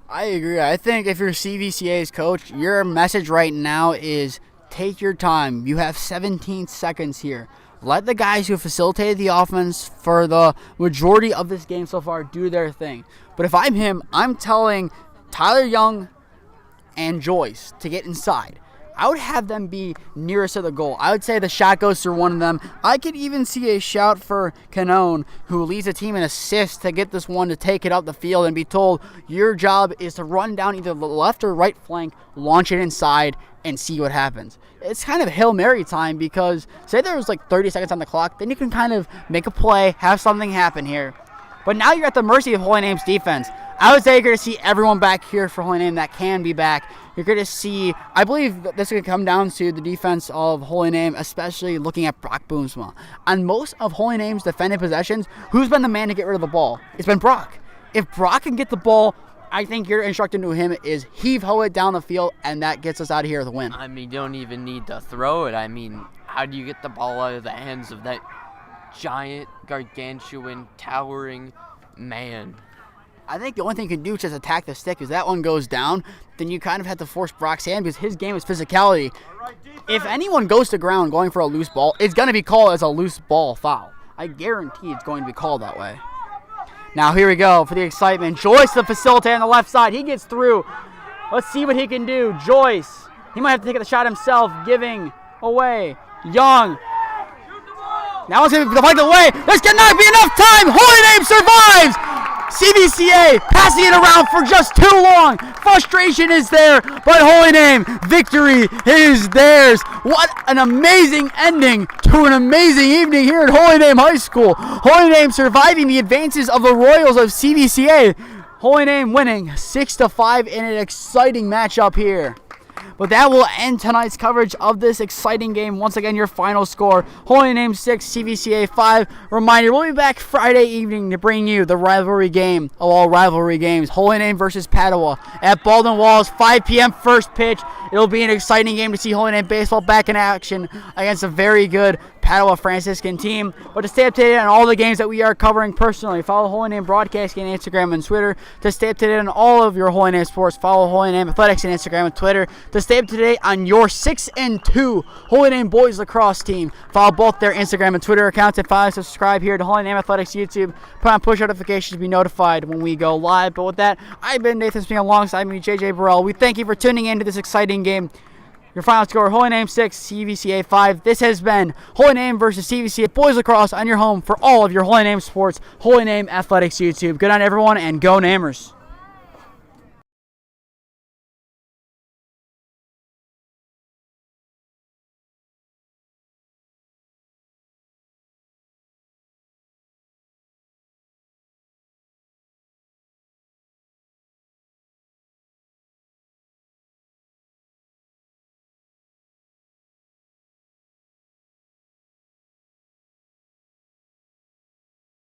I agree. I think if you're CVCA's coach, your message right now is take your time. You have 17 seconds here. Let the guys who facilitated the offense for the majority of this game so far do their thing. But if I'm him, I'm telling Tyler Young and Joyce to get inside. I would have them be nearest to the goal. I would say the shot goes through one of them. I could even see a shout for Canone, who leads the team in assists to get this one to take it up the field and be told your job is to run down either the left or right flank, launch it inside, and see what happens. It's kind of Hail Mary time because say there was 30 seconds on the clock, then you can kind of make a play, have something happen here. But now you're at the mercy of Holy Name's defense. I would say you're going to see everyone back here for Holy Name that can be back. You're going to see, I believe this could come down to the defense of Holy Name, especially looking at Brock Boomsma. On most of Holy Name's defended possessions, who's been the man to get rid of the ball? It's been Brock. If Brock can get the ball, I think your instruction to him is heave-ho it down the field, and that gets us out of here with a win. You don't even need to throw it. How do you get the ball out of the hands of that giant, gargantuan, towering man? I think the only thing you can do is just attack the stick. If that one goes down, then you kind of have to force Brock's hand because his game is physicality. If anyone goes to ground going for a loose ball, it's going to be called as a loose ball foul. I guarantee it's going to be called that way. Now here we go for the excitement. Joyce, the facilitator on the left side. He gets through. Let's see what he can do. Joyce. He might have to take the shot himself, giving away. Young. Now it's going to fight the way. There's going to not be enough time. Holy Name survives. CVCA passing it around for just too long. Frustration is there, but Holy Name, victory is theirs. What an amazing ending to an amazing evening here at Holy Name High School. Holy Name surviving the advances of the Royals of CVCA. Holy Name winning 6-5 in an exciting matchup here. But that will end tonight's coverage of this exciting game. Once again, your final score, Holy Name 6, CVCA 5. Reminder, we'll be back Friday evening to bring you the rivalry game of all rivalry games, Holy Name versus Padua at Baldwin Walls, 5 p.m. first pitch. It'll be an exciting game to see Holy Name baseball back in action against a very good Padua Franciscan team. But to stay up to date on all the games that we are covering personally, follow Holy Name Broadcasting on Instagram and Twitter. To stay up to date on all of your Holy Name sports, follow Holy Name Athletics on Instagram and Twitter. To stay up to date on your 6-2 Holy Name Boys Lacrosse team, follow both their Instagram and Twitter accounts, and follow and subscribe here to Holy Name Athletics YouTube. Put on push notifications to be notified when we go live. But with that, I've been Nathan Smee, alongside me, JJ Burrell. We thank you for tuning in to this exciting game. Your final score, Holy Name 6, CVCA 5. This has been Holy Name versus CVCA Boys Lacrosse on your home for all of your Holy Name sports, Holy Name Athletics YouTube. Good night, everyone, and go Namers.